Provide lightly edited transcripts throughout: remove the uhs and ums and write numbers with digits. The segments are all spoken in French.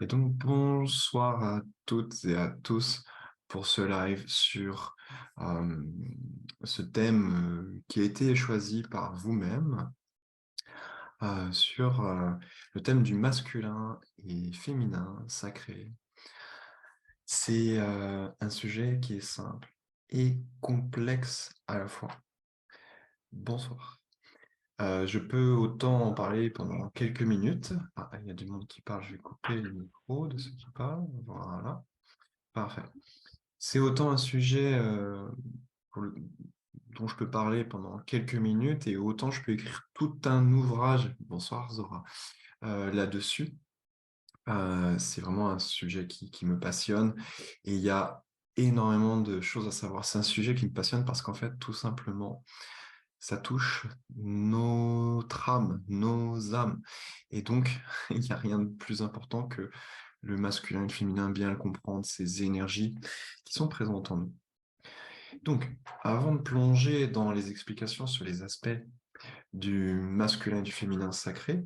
Et donc, bonsoir à toutes et à tous pour ce live sur euh, ce thème qui a été choisi par vous-même, sur le thème du masculin et féminin sacré. C'est un sujet qui est simple et complexe à la fois. Bonsoir. Je peux autant en parler pendant quelques minutes. Ah, il y a du monde qui parle, je vais couper le micro de ceux qui parlent. Voilà. Parfait. C'est autant un sujet dont je peux parler pendant quelques minutes et autant je peux écrire tout un ouvrage, bonsoir Zora, là-dessus. C'est vraiment un sujet qui me passionne et il y a énormément de choses à savoir. C'est un sujet qui me passionne parce qu'en fait, tout simplement, ça touche notre âme, nos âmes. Et donc, il n'y a rien de plus important que le masculin et le féminin, bien le comprendre, ces énergies qui sont présentes en nous. Donc, avant de plonger dans les explications sur les aspects du masculin et du féminin sacré,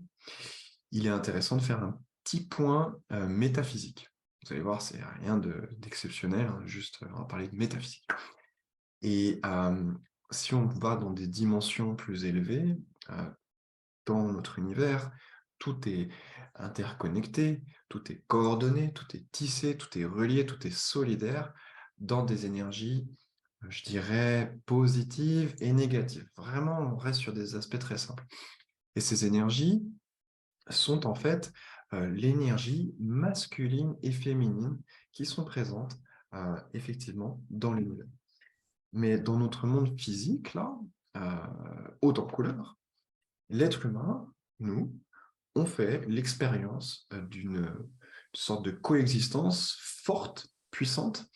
il est intéressant de faire un petit point métaphysique. Vous allez voir, c'est rien d'exceptionnel, hein, juste on va parler de métaphysique. Et si on va dans des dimensions plus élevées, dans notre univers, tout est interconnecté, tout est coordonné, tout est tissé, tout est relié, tout est solidaire dans des énergies, je dirais, positives et négatives. Vraiment, on reste sur des aspects très simples. Et ces énergies sont en fait l'énergie masculine et féminine qui sont présentes effectivement dans l'univers. Mais dans notre monde physique, là, haut en couleur, l'être humain, nous, on fait l'expérience d'une sorte de coexistence forte, puissante,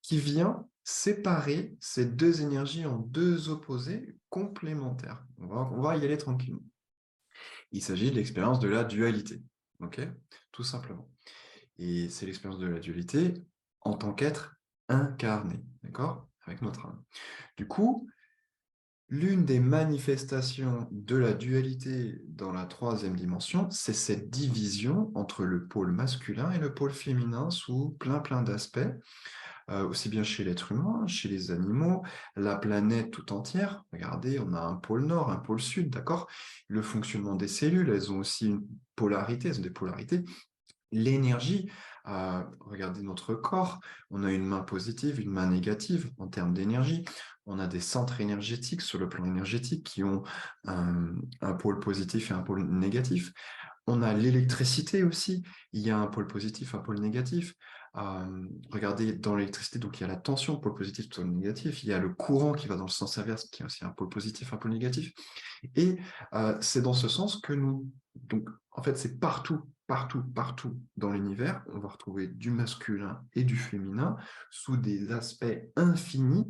qui vient séparer ces deux énergies en deux opposés complémentaires. On va y aller tranquillement. Il s'agit de l'expérience de la dualité, ok? Tout simplement. Et c'est l'expérience de la dualité en tant qu'être incarné, d'accord? Avec notre âme. Du coup, l'une des manifestations de la dualité dans la troisième dimension, c'est cette division entre le pôle masculin et le pôle féminin sous plein d'aspects, aussi bien chez l'être humain, chez les animaux, la planète tout entière. Regardez, on a un pôle nord, un pôle sud, d'accord? Le fonctionnement des cellules, elles ont aussi une polarité, elles ont des polarités. L'énergie, regardez notre corps, on a une main positive, une main négative en termes d'énergie. On a des centres énergétiques sur le plan énergétique qui ont un pôle positif et un pôle négatif. On a l'électricité aussi, il y a un pôle positif, un pôle négatif. Regardez, dans l'électricité, donc il y a la tension, pôle positif, pôle négatif. Il y a le courant qui va dans le sens inverse, qui a aussi un pôle positif, un pôle négatif. Et c'est dans ce sens que nous... Donc, en fait, c'est partout dans l'univers, on va retrouver du masculin et du féminin sous des aspects infinis.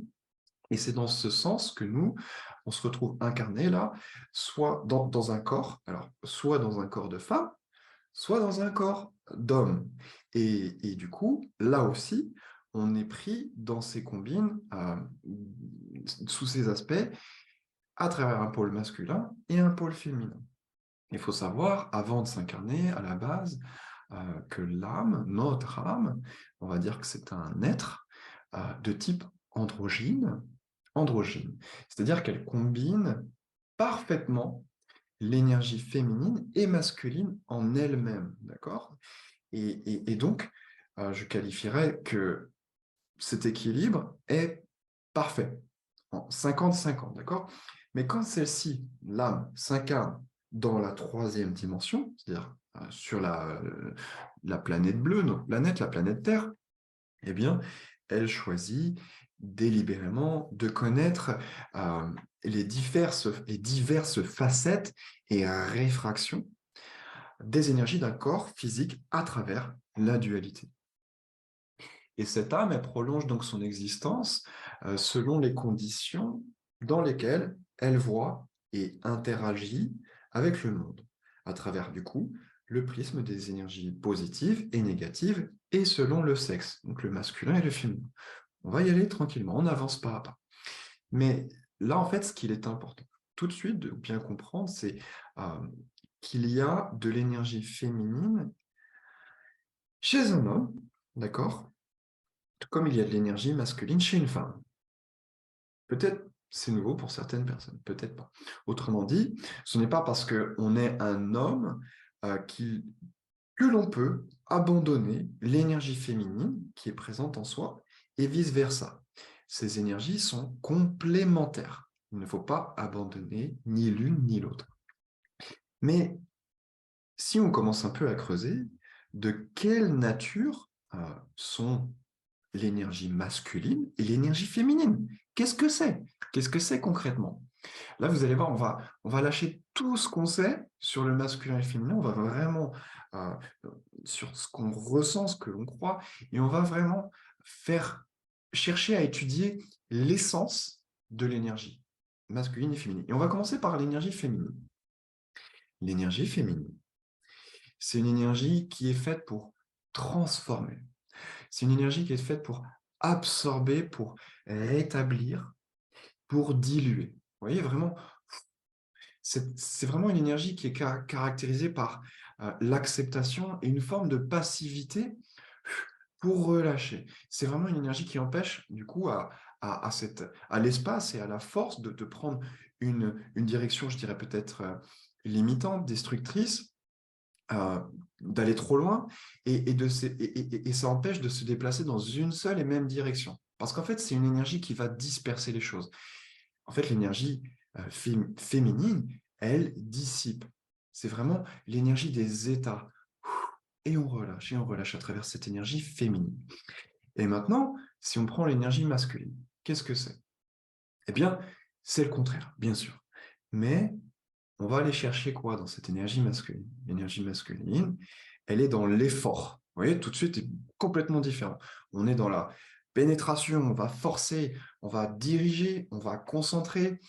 Et c'est dans ce sens que nous, on se retrouve incarné là, soit dans un corps, alors soit dans un corps de femme, soit dans un corps d'homme. Et du coup, là aussi, on est pris dans ces combines, sous ces aspects, à travers un pôle masculin et un pôle féminin. Il faut savoir, avant de s'incarner, à la base, que l'âme, notre âme, on va dire que c'est un être de type androgyne, androgyne. C'est-à-dire qu'elle combine parfaitement l'énergie féminine et masculine en elle-même, d'accord? Et donc, je qualifierais que cet équilibre est parfait, en 50-50, d'accord? Mais quand celle-ci, l'âme, s'incarne dans la troisième dimension, c'est-à-dire sur la planète bleue, notre planète, la planète Terre, eh bien, elle choisit délibérément de connaître les diverses facettes et réfractions des énergies d'un corps physique à travers la dualité. Et cette âme, elle prolonge donc son existence selon les conditions dans lesquelles elle voit et interagit avec le monde, à travers du coup le prisme des énergies positives et négatives et selon le sexe, donc le masculin et le féminin. On va y aller tranquillement, on avance pas à pas. Mais là, en fait, ce qu'il est important tout de suite de bien comprendre, c'est euh, qu'il y a de l'énergie féminine Chez un homme, d'accord, tout comme il y a de l'énergie masculine chez une femme. Peut-être c'est nouveau pour certaines personnes, peut-être pas. Autrement dit, ce n'est pas parce qu'on est un homme que l'on peut abandonner l'énergie féminine qui est présente en soi et vice-versa. Ces énergies sont complémentaires. Il ne faut pas abandonner ni l'une ni l'autre. Mais si on commence un peu à creuser, de quelle nature sont l'énergie masculine et l'énergie féminine? Qu'est-ce que c'est? Qu'est-ce que c'est concrètement? Là, vous allez voir, on va lâcher tout ce qu'on sait sur le masculin et le féminin. On va vraiment euh, sur ce qu'on ressent, ce que l'on croit, et on va vraiment chercher à étudier l'essence de l'énergie masculine et féminine. Et on va commencer par l'énergie féminine. L'énergie féminine, c'est une énergie qui est faite pour transformer. C'est une énergie qui est faite pour absorber, pour rétablir, pour diluer. Vous voyez, vraiment, c'est vraiment une énergie qui est caractérisée par l'acceptation et une forme de passivité pour relâcher. C'est vraiment une énergie qui empêche, du coup, à l'espace et à la force de prendre une direction, je dirais peut-être limitante, destructrice, euh, d'aller trop loin, et ça empêche de se déplacer dans une seule et même direction. Parce qu'en fait, c'est une énergie qui va disperser les choses. En fait, l'énergie féminine, elle dissipe. C'est vraiment l'énergie des états. Et on relâche à travers cette énergie féminine. Et maintenant, si on prend l'énergie masculine, qu'est-ce que c'est? Eh bien, c'est le contraire, bien sûr. Mais on va aller chercher quoi dans cette énergie masculine? L'énergie masculine, elle est dans l'effort. Vous voyez, tout de suite, c'est complètement différent. On est dans la pénétration, on va forcer, on va diriger, on va concentrer.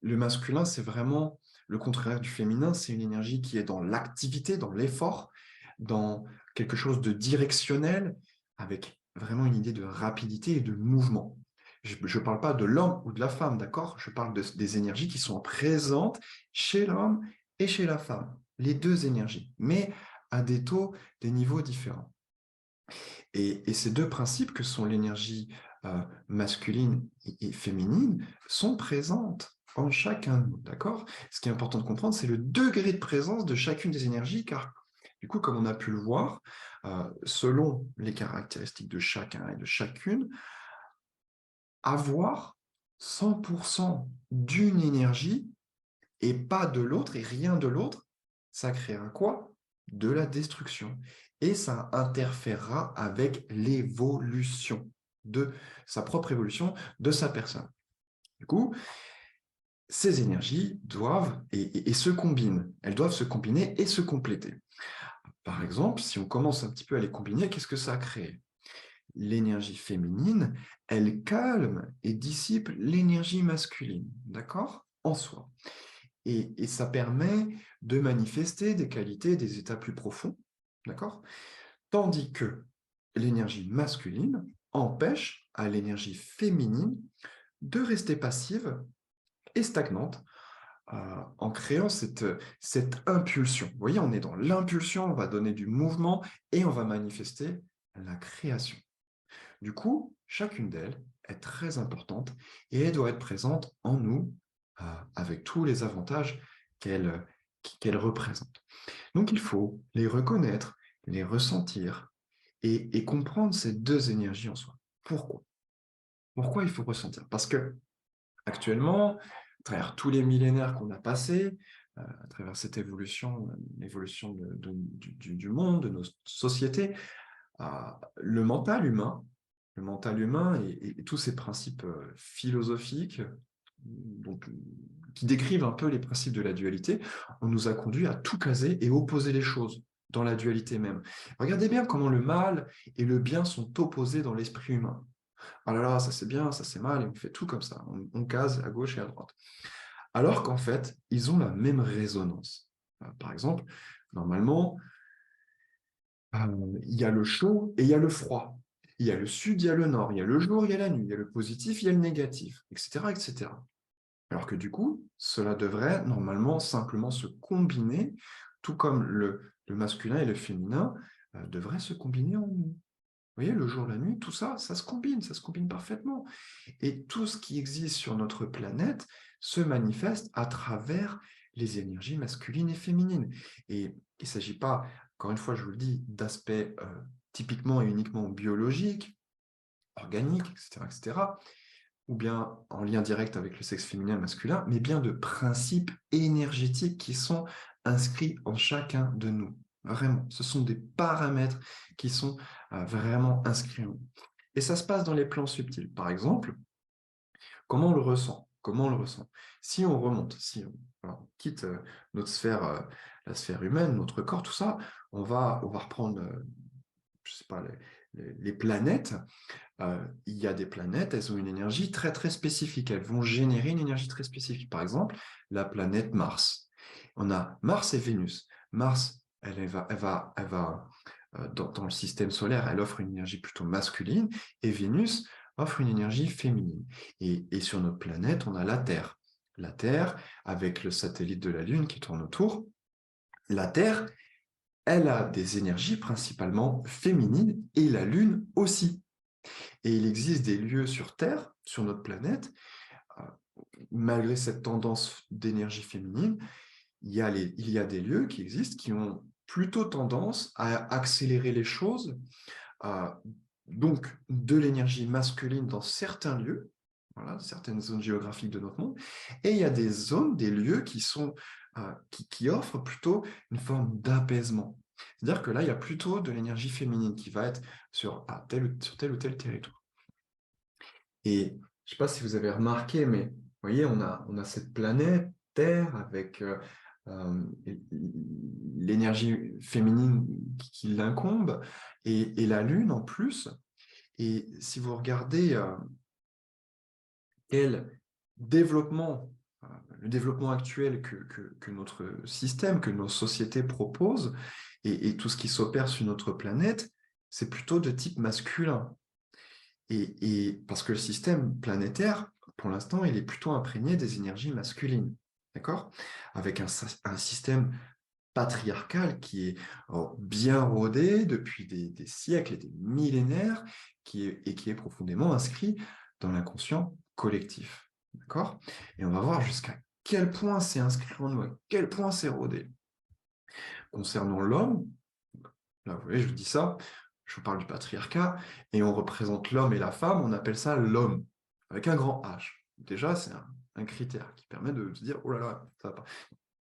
Le masculin, c'est vraiment le contraire du féminin. C'est une énergie qui est dans l'activité, dans l'effort, dans quelque chose de directionnel, avec vraiment une idée de rapidité et de mouvement. Je ne parle pas de l'homme ou de la femme, d'accord? Je parle des énergies qui sont présentes chez l'homme et chez la femme. Les deux énergies, mais à des taux, des niveaux différents. Et ces deux principes que sont l'énergie masculine et féminine sont présentes en chacun de nous, d'accord? Ce qui est important de comprendre, c'est le degré de présence de chacune des énergies, car du coup, comme on a pu le voir, selon les caractéristiques de chacun et de chacune, avoir 100% d'une énergie et pas de l'autre, et rien de l'autre, ça créera quoi? De la destruction. Et ça interférera avec l'évolution de sa propre évolution, de sa personne. Du coup, ces énergies doivent et se combinent. Elles doivent se combiner et se compléter. Par exemple, si on commence un petit peu à les combiner, qu'est-ce que ça a créé? L'énergie féminine, elle calme et dissipe l'énergie masculine, d'accord? En soi. Et ça permet de manifester des qualités, des états plus profonds, d'accord? Tandis que l'énergie masculine empêche à l'énergie féminine de rester passive et stagnante en créant cette impulsion. Vous voyez, on est dans l'impulsion, on va donner du mouvement et on va manifester la création. Du coup, chacune d'elles est très importante et elle doit être présente en nous avec tous les avantages qu'elle qu'elle représente. Donc, il faut les reconnaître, les ressentir et comprendre ces deux énergies en soi. Pourquoi? Pourquoi il faut ressentir? Parce que actuellement, à travers tous les millénaires qu'on a passés, à travers cette évolution, l'évolution du monde, de nos sociétés, le mental humain et tous ces principes philosophiques donc, qui décrivent un peu les principes de la dualité, on nous a conduit à tout caser et opposer les choses dans la dualité même. Regardez bien comment le mal et le bien sont opposés dans l'esprit humain. Ah là là, ça c'est bien, ça c'est mal, et on fait tout comme ça. On case à gauche et à droite. Alors qu'en fait, ils ont la même résonance. Par exemple, normalement, il y a le chaud et il y a le froid. Il y a le sud, il y a le nord, il y a le jour, il y a la nuit, il y a le positif, il y a le négatif, etc., etc. Alors que du coup, cela devrait normalement simplement se combiner, tout comme le masculin et le féminin devrait se combiner en nous. Vous voyez, le jour, la nuit, tout ça, ça se combine parfaitement. Et tout ce qui existe sur notre planète se manifeste à travers les énergies masculines et féminines. Et il ne s'agit pas, encore une fois, je vous le dis, d'aspects typiquement et uniquement biologiques, organiques, etc., ou bien en lien direct avec le sexe féminin et masculin, mais bien de principes énergétiques qui sont inscrits en chacun de nous. Vraiment, ce sont des paramètres qui sont vraiment inscrits en nous. Et ça se passe dans les plans subtils. Par exemple, comment on le ressent? Comment on le ressent? Si on remonte, si on quitte notre sphère, la sphère humaine, notre corps, tout ça, on va reprendre, je sais pas, les planètes. Il y a des planètes, elles ont une énergie très très spécifique, elles vont générer une énergie très spécifique. Par exemple, la planète Mars. On a Mars et Vénus. Mars, dans le système solaire, elle offre une énergie plutôt masculine, et Vénus offre une énergie féminine. Et sur notre planète, on a la Terre. La Terre, avec le satellite de la Lune qui tourne autour, la Terre, elle a des énergies principalement féminines, et la Lune aussi. Et il existe des lieux sur Terre, sur notre planète, malgré cette tendance d'énergie féminine, il y a des lieux qui existent qui ont plutôt tendance à accélérer les choses, donc de l'énergie masculine dans certains lieux, voilà, certaines zones géographiques de notre monde, et il y a des zones, des lieux qui offrent plutôt une forme d'apaisement. C'est-à-dire que là, il y a plutôt de l'énergie féminine qui va être sur tel ou tel territoire. Et je ne sais pas si vous avez remarqué, mais vous voyez, on a cette planète Terre avec l'énergie féminine qui l'incombe et la Lune en plus. Et si vous regardez quel développement, le développement actuel que notre système, que nos sociétés proposent et tout ce qui s'opère sur notre planète, c'est plutôt de type masculin. Et parce que le système planétaire, pour l'instant, il est plutôt imprégné des énergies masculines, d'accord? Avec un système patriarcal qui est bien rodé depuis des siècles et des millénaires, qui est profondément inscrit dans l'inconscient collectif, d'accord? Et on va voir jusqu'à quel point c'est inscrit en nous, à quel point c'est rodé. Concernant l'homme, là, vous voyez, je vous dis ça, je vous parle du patriarcat, et on représente l'homme et la femme, on appelle ça l'homme, avec un grand H. Déjà, c'est un critère qui permet de se dire, oh là là, ça va pas.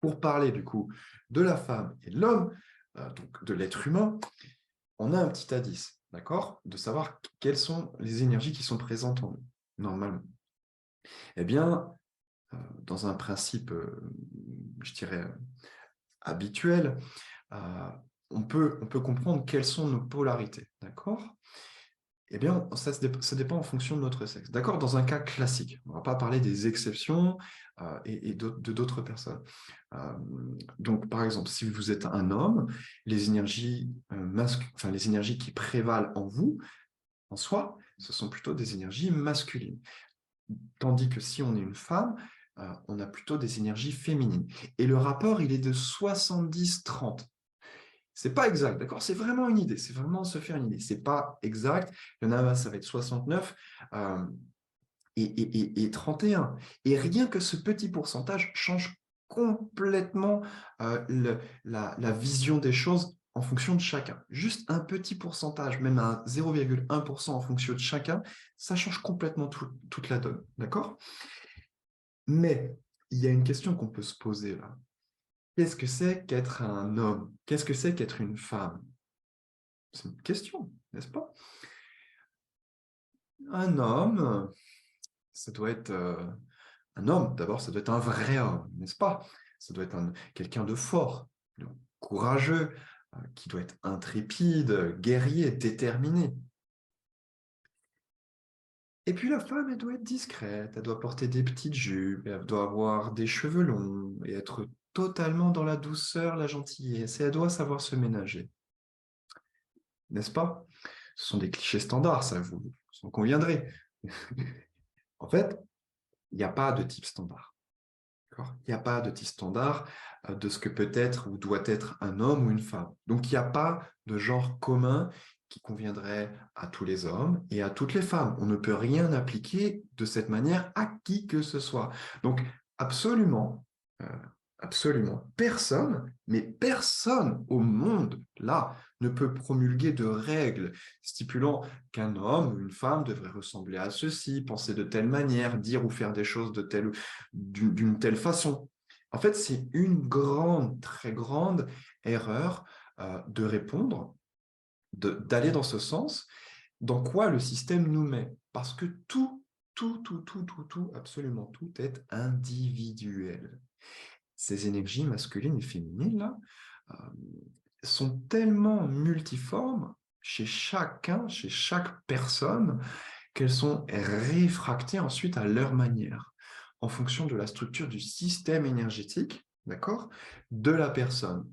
Pour parler du coup de la femme et de l'homme, donc de l'être humain, on a un petit indice, d'accord? De savoir quelles sont les énergies qui sont présentes en nous, normalement. Eh bien, dans un principe, je dirais, habituel, on peut comprendre quelles sont nos polarités, d'accord? Eh bien, ça dépend en fonction de notre sexe. D'accord? Dans un cas classique, on ne va pas parler des exceptions et de d'autres personnes. Donc, par exemple, si vous êtes un homme, les énergies les énergies qui prévalent en vous, en soi, ce sont plutôt des énergies masculines. Tandis que si on est une femme, on a plutôt des énergies féminines. Et le rapport, il est de 70-30. C'est pas exact, d'accord? C'est vraiment une idée, c'est vraiment se faire une idée. C'est pas exact. Il y en a, ça va être 69 et 31. Et rien que ce petit pourcentage change complètement la vision des choses en fonction de chacun. Juste un petit pourcentage, même un 0,1% en fonction de chacun, ça change complètement toute la donne, d'accord? Mais il y a une question qu'on peut se poser là. Qu'est-ce que c'est qu'être un homme? Qu'est-ce que c'est qu'être une femme? C'est une question, n'est-ce pas? Un homme, ça doit être un homme. D'abord, ça doit être un vrai homme, n'est-ce pas? Ça doit être quelqu'un de fort, de courageux, qui doit être intrépide, guerrier, déterminé. Et puis la femme, elle doit être discrète, elle doit porter des petites jupes, elle doit avoir des cheveux longs et être totalement dans la douceur, la gentillesse, et elle doit savoir se ménager. N'est-ce pas? Ce sont des clichés standards, ça, vous en conviendrez. En fait, il n'y a pas de type standard. D'accord? Il n'y a pas de petit standard de ce que peut être ou doit être un homme ou une femme. Donc, il n'y a pas de genre commun qui conviendrait à tous les hommes et à toutes les femmes. On ne peut rien appliquer de cette manière à qui que ce soit. Donc, absolument, euh, absolument, personne, mais personne au monde, là, ne peut promulguer de règles stipulant qu'un homme ou une femme devrait ressembler à ceci, penser de telle manière, dire ou faire des choses de telle d'une telle façon. En fait, c'est une grande, très grande erreur de répondre, d'aller dans ce sens, dans quoi le système nous met. Parce que tout, absolument tout est individuel. Ces énergies masculines et féminines, là, euh, sont tellement multiformes chez chacun, chez chaque personne, qu'elles sont réfractées ensuite à leur manière, en fonction de la structure du système énergétique, d'accord, de la personne.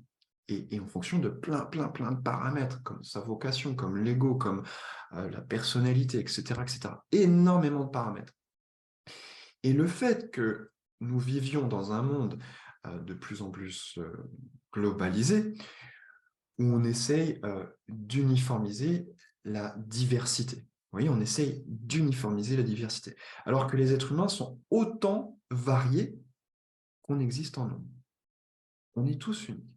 Et en fonction de plein de paramètres, comme sa vocation, comme l'ego, comme la personnalité, etc., etc. Énormément de paramètres. Et le fait que nous vivions dans un monde de plus en plus globalisé, où on essaye d'uniformiser la diversité. Vous voyez, on essaye d'uniformiser la diversité. Alors que les êtres humains sont autant variés qu'on existe en nombre. On est tous uniques.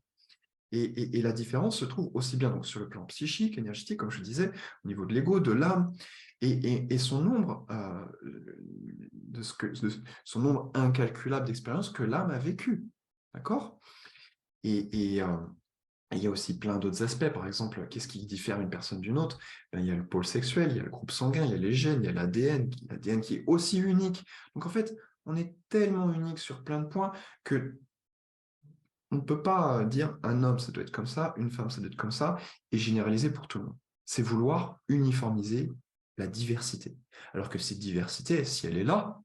Et la différence se trouve aussi bien donc, sur le plan psychique, énergétique, comme je le disais, au niveau de l'ego, de l'âme, et son nombre, son nombre incalculable d'expériences que l'âme a vécues. D'accord? Et il y a aussi plein d'autres aspects. Par exemple, qu'est-ce qui diffère une personne d'une autre? Ben, il y a le pôle sexuel, il y a le groupe sanguin, il y a les gènes, il y a l'ADN qui est aussi unique. Donc en fait, on est tellement unique sur plein de points que on ne peut pas dire un homme, ça doit être comme ça, une femme, ça doit être comme ça, et généraliser pour tout le monde. C'est vouloir uniformiser la diversité. Alors que cette diversité, si elle est là,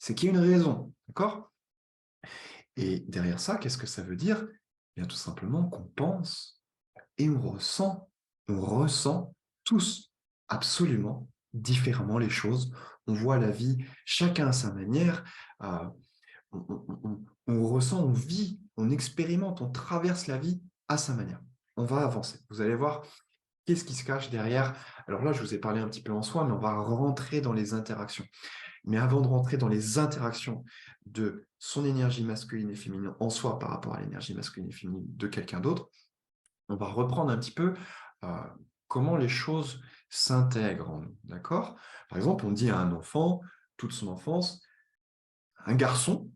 c'est qu'il y a une raison. D'accord? Et derrière ça, qu'est-ce que ça veut dire? Bien, tout simplement qu'on pense et on ressent tous absolument différemment les choses. On voit la vie chacun à sa manière. Euh, on ressent, on vit, on expérimente, on traverse la vie à sa manière. On va avancer. Vous allez voir qu'est-ce qui se cache derrière. Alors là, je vous ai parlé un petit peu en soi, mais on va rentrer dans les interactions. Mais avant de rentrer dans les interactions de son énergie masculine et féminine en soi par rapport à l'énergie masculine et féminine de quelqu'un d'autre, on va reprendre un petit peu euh, comment les choses s'intègrent en nous, d'accord? Par exemple, on dit à un enfant, toute son enfance, un garçon,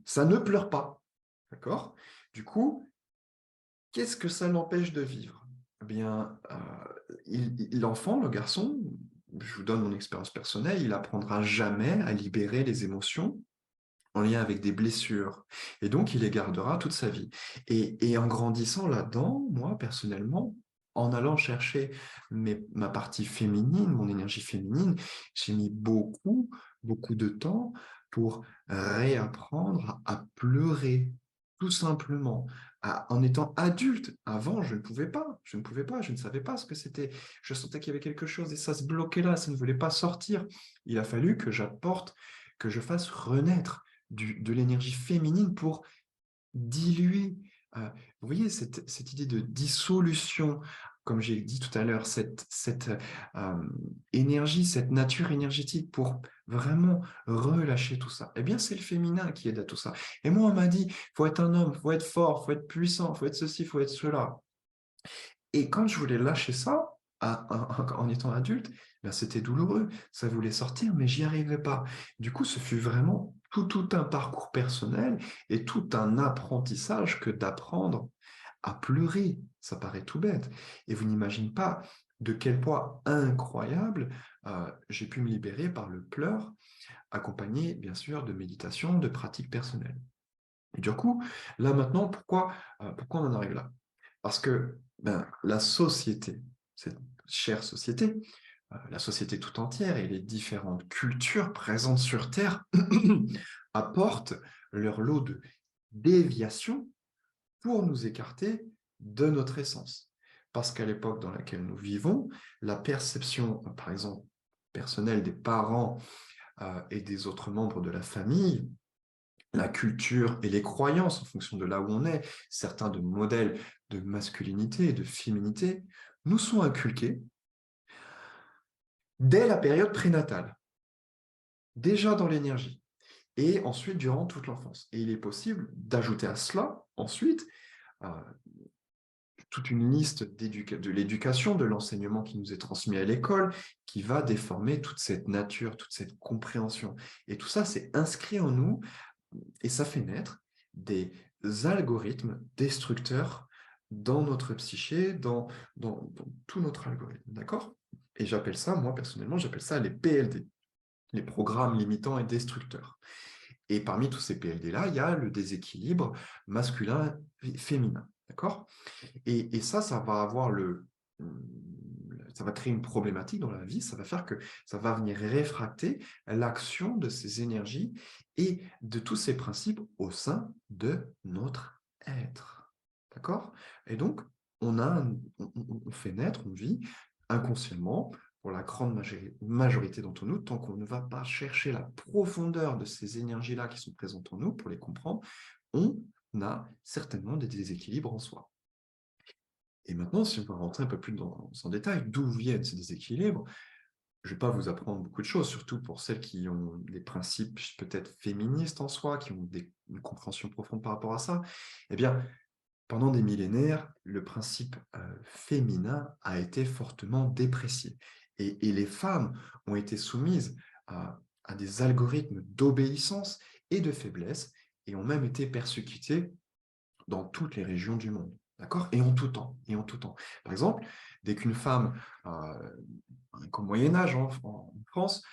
ça ne pleure pas, d'accord? Du coup, qu'est-ce que ça l'empêche de vivre? Eh bien, l'enfant, le garçon, je vous donne mon expérience personnelle, il apprendra jamais à libérer les émotions en lien avec des blessures. Et donc, il les gardera toute sa vie. Et en grandissant là-dedans, moi, personnellement, en allant chercher ma partie féminine, mon énergie féminine, j'ai mis beaucoup de temps pour réapprendre à pleurer, tout simplement. En étant adulte, avant, je ne savais pas ce que c'était. Je sentais qu'il y avait quelque chose et ça se bloquait là, ça ne voulait pas sortir. Il a fallu que j'apporte, que je fasse renaître de l'énergie féminine pour diluer. Vous voyez, cette idée de dissolution, comme j'ai dit tout à l'heure, cette énergie, cette nature énergétique pour vraiment relâcher tout ça. Eh bien, c'est le féminin qui aide à tout ça. Et moi, on m'a dit, il faut être un homme, il faut être fort, il faut être puissant, il faut être ceci, il faut être cela. Et quand je voulais lâcher ça, en étant adulte, ben c'était douloureux. Ça voulait sortir, mais j'y arrivais pas. Du coup, ce fut vraiment tout un parcours personnel et tout un apprentissage que d'apprendre à pleurer. Ça paraît tout bête. Et vous n'imaginez pas de quel point incroyable j'ai pu me libérer par le pleur, accompagné, bien sûr, de méditation, de pratiques personnelles. Et du coup, là maintenant, pourquoi on en arrive là? Parce que ben, la société, cette chère société, la société tout entière et les différentes cultures présentes sur Terre apportent leur lot de déviations pour nous écarter de notre essence. Parce qu'à l'époque dans laquelle nous vivons, la perception, par exemple, personnelle des parents et des autres membres de la famille la culture et les croyances en fonction de là où on est, certains de modèles de masculinité et de féminité, nous sont inculqués dès la période prénatale, déjà dans l'énergie, et ensuite durant toute l'enfance. Et il est possible d'ajouter à cela, ensuite, euh, toute une liste de l'éducation, de l'enseignement qui nous est transmis à l'école, qui va déformer toute cette nature, toute cette compréhension. Et tout ça, c'est inscrit en nous, et ça fait naître des algorithmes destructeurs dans notre psyché, dans tout notre algorithme, d'accord? Et j'appelle ça, moi personnellement, j'appelle ça les PLD, les programmes limitants et destructeurs. Et parmi tous ces PLD-là, il y a le déséquilibre masculin-féminin, d'accord? Et ça va avoir ça va créer une problématique dans la vie, ça va faire que ça va venir réfracter l'action de ces énergies et de tous ces principes au sein de notre être. D'accord? Et donc, on fait naître, on vit inconsciemment, pour la grande majorité d'entre nous, tant qu'on ne va pas chercher la profondeur de ces énergies-là qui sont présentes en nous pour les comprendre, on a certainement des déséquilibres en soi. Et maintenant, si on va rentrer un peu plus en détail, d'où viennent ces déséquilibres, je ne vais pas vous apprendre beaucoup de choses, surtout pour celles qui ont des principes peut-être féministes en soi, qui ont une compréhension profonde par rapport à ça. Eh bien, pendant des millénaires, le principe féminin a été fortement déprécié. Et les femmes ont été soumises à des algorithmes d'obéissance et de faiblesse, et ont même été persécutées dans toutes les régions du monde. D'accord? Et en tout temps. Et en tout temps. Par exemple, dès qu'une femme, qu'au Moyen-Âge en France,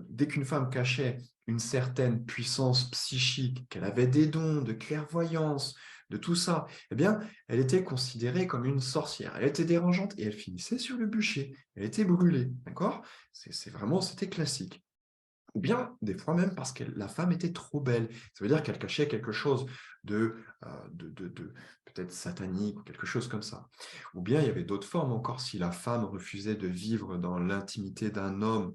dès qu'une femme cachait une certaine puissance psychique, qu'elle avait des dons de clairvoyance, de tout ça, eh bien, elle était considérée comme une sorcière. Elle était dérangeante et elle finissait sur le bûcher. Elle était brûlée. D'accord? C'était classique. Ou bien, des fois même, parce que la femme était trop belle. Ça veut dire qu'elle cachait quelque chose de peut-être satanique ou quelque chose comme ça. Ou bien, il y avait d'autres formes encore. Si la femme refusait de vivre dans l'intimité d'un homme,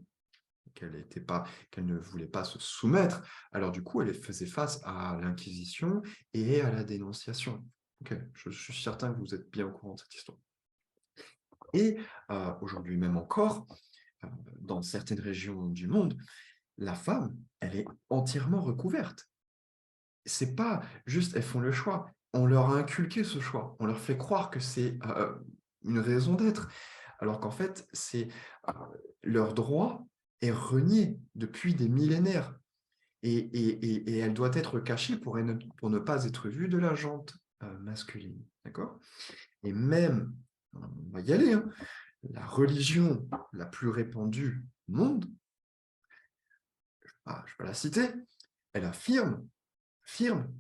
qu'elle ne voulait pas se soumettre, alors du coup, elle faisait face à l'inquisition et à la dénonciation. Ok, je suis certain que vous êtes bien au courant de cette histoire. Et aujourd'hui même encore, euh, dans certaines régions du monde, la femme, elle est entièrement recouverte. C'est pas juste, elles font le choix. On leur a inculqué ce choix. On leur fait croire que c'est une raison d'être. Alors qu'en fait, euh, leur droit est renié depuis des millénaires. Et elle doit être cachée pour ne pas être vue de la jante masculine. D'accord? Et même, on va y aller, hein, la religion la plus répandue au monde, je ne vais pas la citer, elle affirme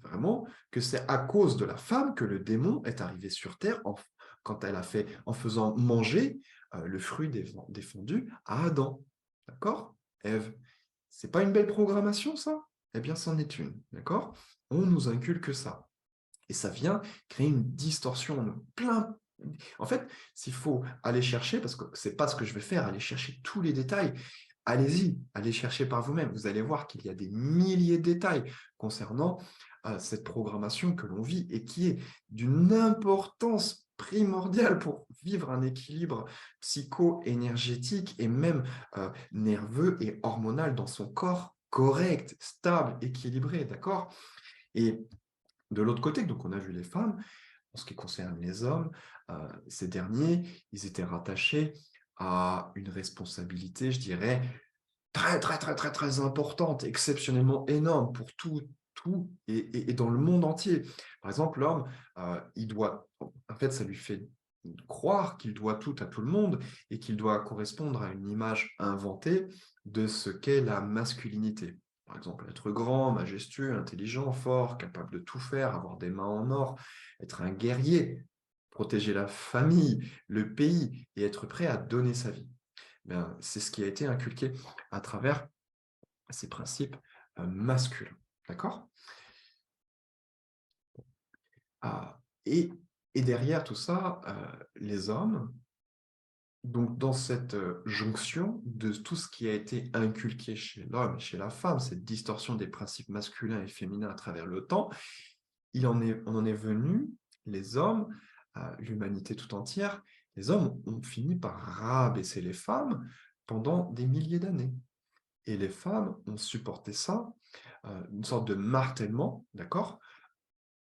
vraiment que c'est à cause de la femme que le démon est arrivé sur Terre quand elle a fait, en faisant manger le fruit défendu à Adam. D'accord? Ève. C'est pas une belle programmation, ça? Eh bien, c'en est une. D'accord? On nous inculque ça. Et ça vient créer une distorsion en nous. En fait, s'il faut aller chercher, parce que c'est pas ce que je vais faire, aller chercher tous les détails, allez-y, allez chercher par vous-même. Vous allez voir qu'il y a des milliers de détails concernant cette programmation que l'on vit et qui est d'une importance primordiale pour vivre un équilibre psycho-énergétique et même nerveux et hormonal dans son corps correct, stable, équilibré, d'accord? Et de l'autre côté, donc on a vu les femmes, en ce qui concerne les hommes, ces derniers, ils étaient rattachés à une responsabilité, je dirais, très, très, très, très, très importante, exceptionnellement énorme pour tout et dans le monde entier. Par exemple, l'homme, en fait, ça lui fait croire qu'il doit tout à tout le monde et qu'il doit correspondre à une image inventée de ce qu'est la masculinité. Par exemple, être grand, majestueux, intelligent, fort, capable de tout faire, avoir des mains en or, être un guerrier, protéger la famille, le pays et être prêt à donner sa vie. Ben, c'est ce qui a été inculqué à travers ces principes masculins. D'accord? Ah, et derrière tout ça, les hommes Donc, dans cette jonction de tout ce qui a été inculqué chez l'homme et chez la femme, cette distorsion des principes masculins et féminins à travers le temps, on en est venu, les hommes, l'humanité tout entière, les hommes ont fini par rabaisser les femmes pendant des milliers d'années. Et les femmes ont supporté ça, une sorte de martèlement, d'accord,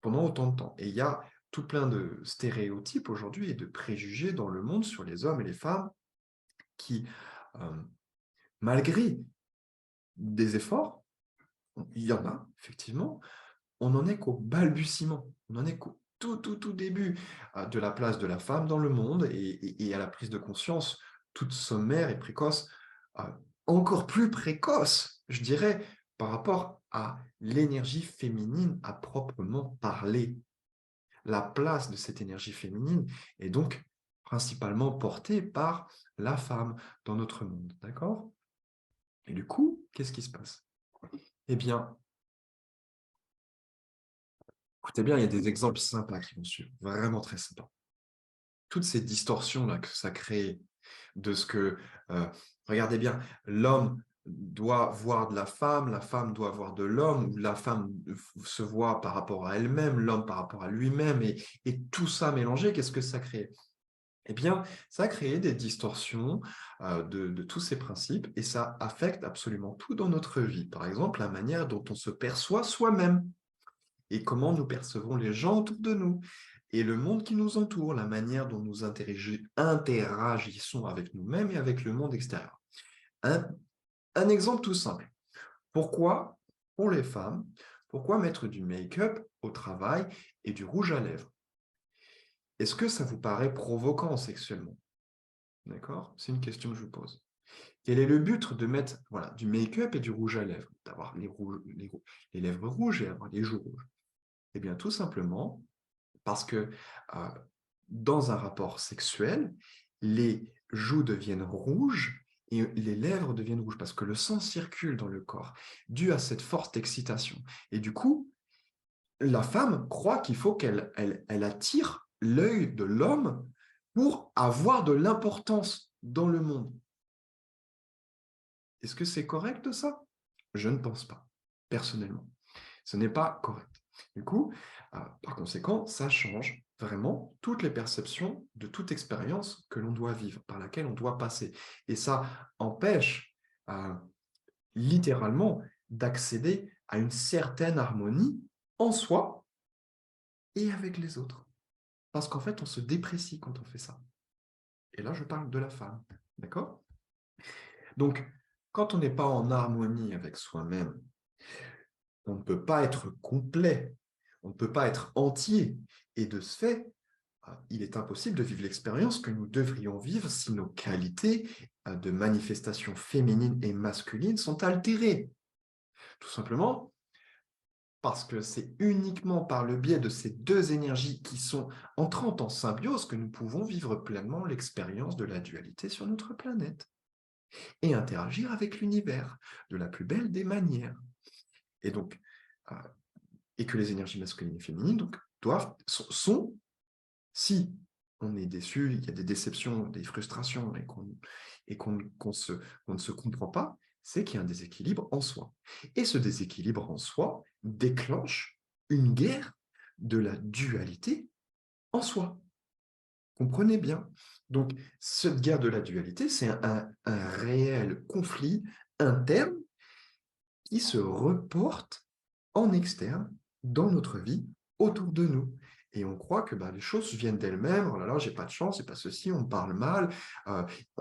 pendant autant de temps. Et il y a tout plein de stéréotypes aujourd'hui et de préjugés dans le monde sur les hommes et les femmes qui, euh, malgré des efforts, il y en a, effectivement, on n'en est qu'au balbutiement, on n'en est qu'au tout début de la place de la femme dans le monde et à la prise de conscience toute sommaire et précoce, euh, encore plus précoce, je dirais, par rapport à l'énergie féminine à proprement parler. La place de cette énergie féminine est donc principalement portée par la femme dans notre monde, d'accord? Et du coup, qu'est-ce qui se passe? Eh bien, écoutez bien, il y a des exemples sympas qui vont suivre, vraiment très sympas. Toutes ces distorsions-là que ça crée, de ce que, euh, regardez bien, l'homme doit voir de la femme doit voir de l'homme, ou la femme se voit par rapport à elle-même, l'homme par rapport à lui-même, et tout ça mélangé, qu'est-ce que ça crée? Eh bien, ça a créé des distorsions de tous ces principes et ça affecte absolument tout dans notre vie. Par exemple, la manière dont on se perçoit soi-même et comment nous percevons les gens autour de nous et le monde qui nous entoure, la manière dont nous interagissons avec nous-mêmes et avec le monde extérieur. Un, un exemple tout simple. Pourquoi, pour les femmes, pourquoi mettre du make-up au travail et du rouge à lèvres? Est-ce que ça vous paraît provoquant sexuellement? D'accord? C'est une question que je vous pose. Quel est le but de mettre voilà, du make-up et du rouge à lèvres? D'avoir les lèvres rouges et avoir les joues rouges. Eh bien, tout simplement parce que euh, dans un rapport sexuel, les joues deviennent rouges et les lèvres deviennent rouges parce que le sang circule dans le corps dû à cette forte excitation. Et du coup, la femme croit qu'il faut qu'elle attire l'œil de l'homme pour avoir de l'importance dans le monde. Est-ce que c'est correct ça? Je ne pense pas, personnellement. Ce n'est pas correct. Du coup, par conséquent, ça change vraiment toutes les perceptions de toute expérience que l'on doit vivre, par laquelle on doit passer. Et ça empêche littéralement d'accéder à une certaine harmonie en soi et avec les autres. Parce qu'en fait, on se déprécie quand on fait ça. Et là, je parle de la femme. D'accord? Donc, quand on n'est pas en harmonie avec soi-même, on ne peut pas être complet, on ne peut pas être entier. Et de ce fait, il est impossible de vivre l'expérience que nous devrions vivre si nos qualités de manifestation féminine et masculine sont altérées. Tout simplement parce que c'est uniquement par le biais de ces deux énergies qui sont entrant en symbiose que nous pouvons vivre pleinement l'expérience de la dualité sur notre planète et interagir avec l'univers de la plus belle des manières. Et donc, euh, et que les énergies masculines et féminines donc, sont, si on est déçu, il y a des déceptions, des frustrations et qu'on ne se comprend pas, c'est qu'il y a un déséquilibre en soi. Et ce déséquilibre en soi déclenche une guerre de la dualité en soi. Comprenez bien. Donc, cette guerre de la dualité, c'est un réel conflit interne qui se reporte en externe dans notre vie autour de nous. Et on croit que les choses viennent d'elles-mêmes. Oh là là, j'ai pas de chance, c'est pas ceci, on me parle mal,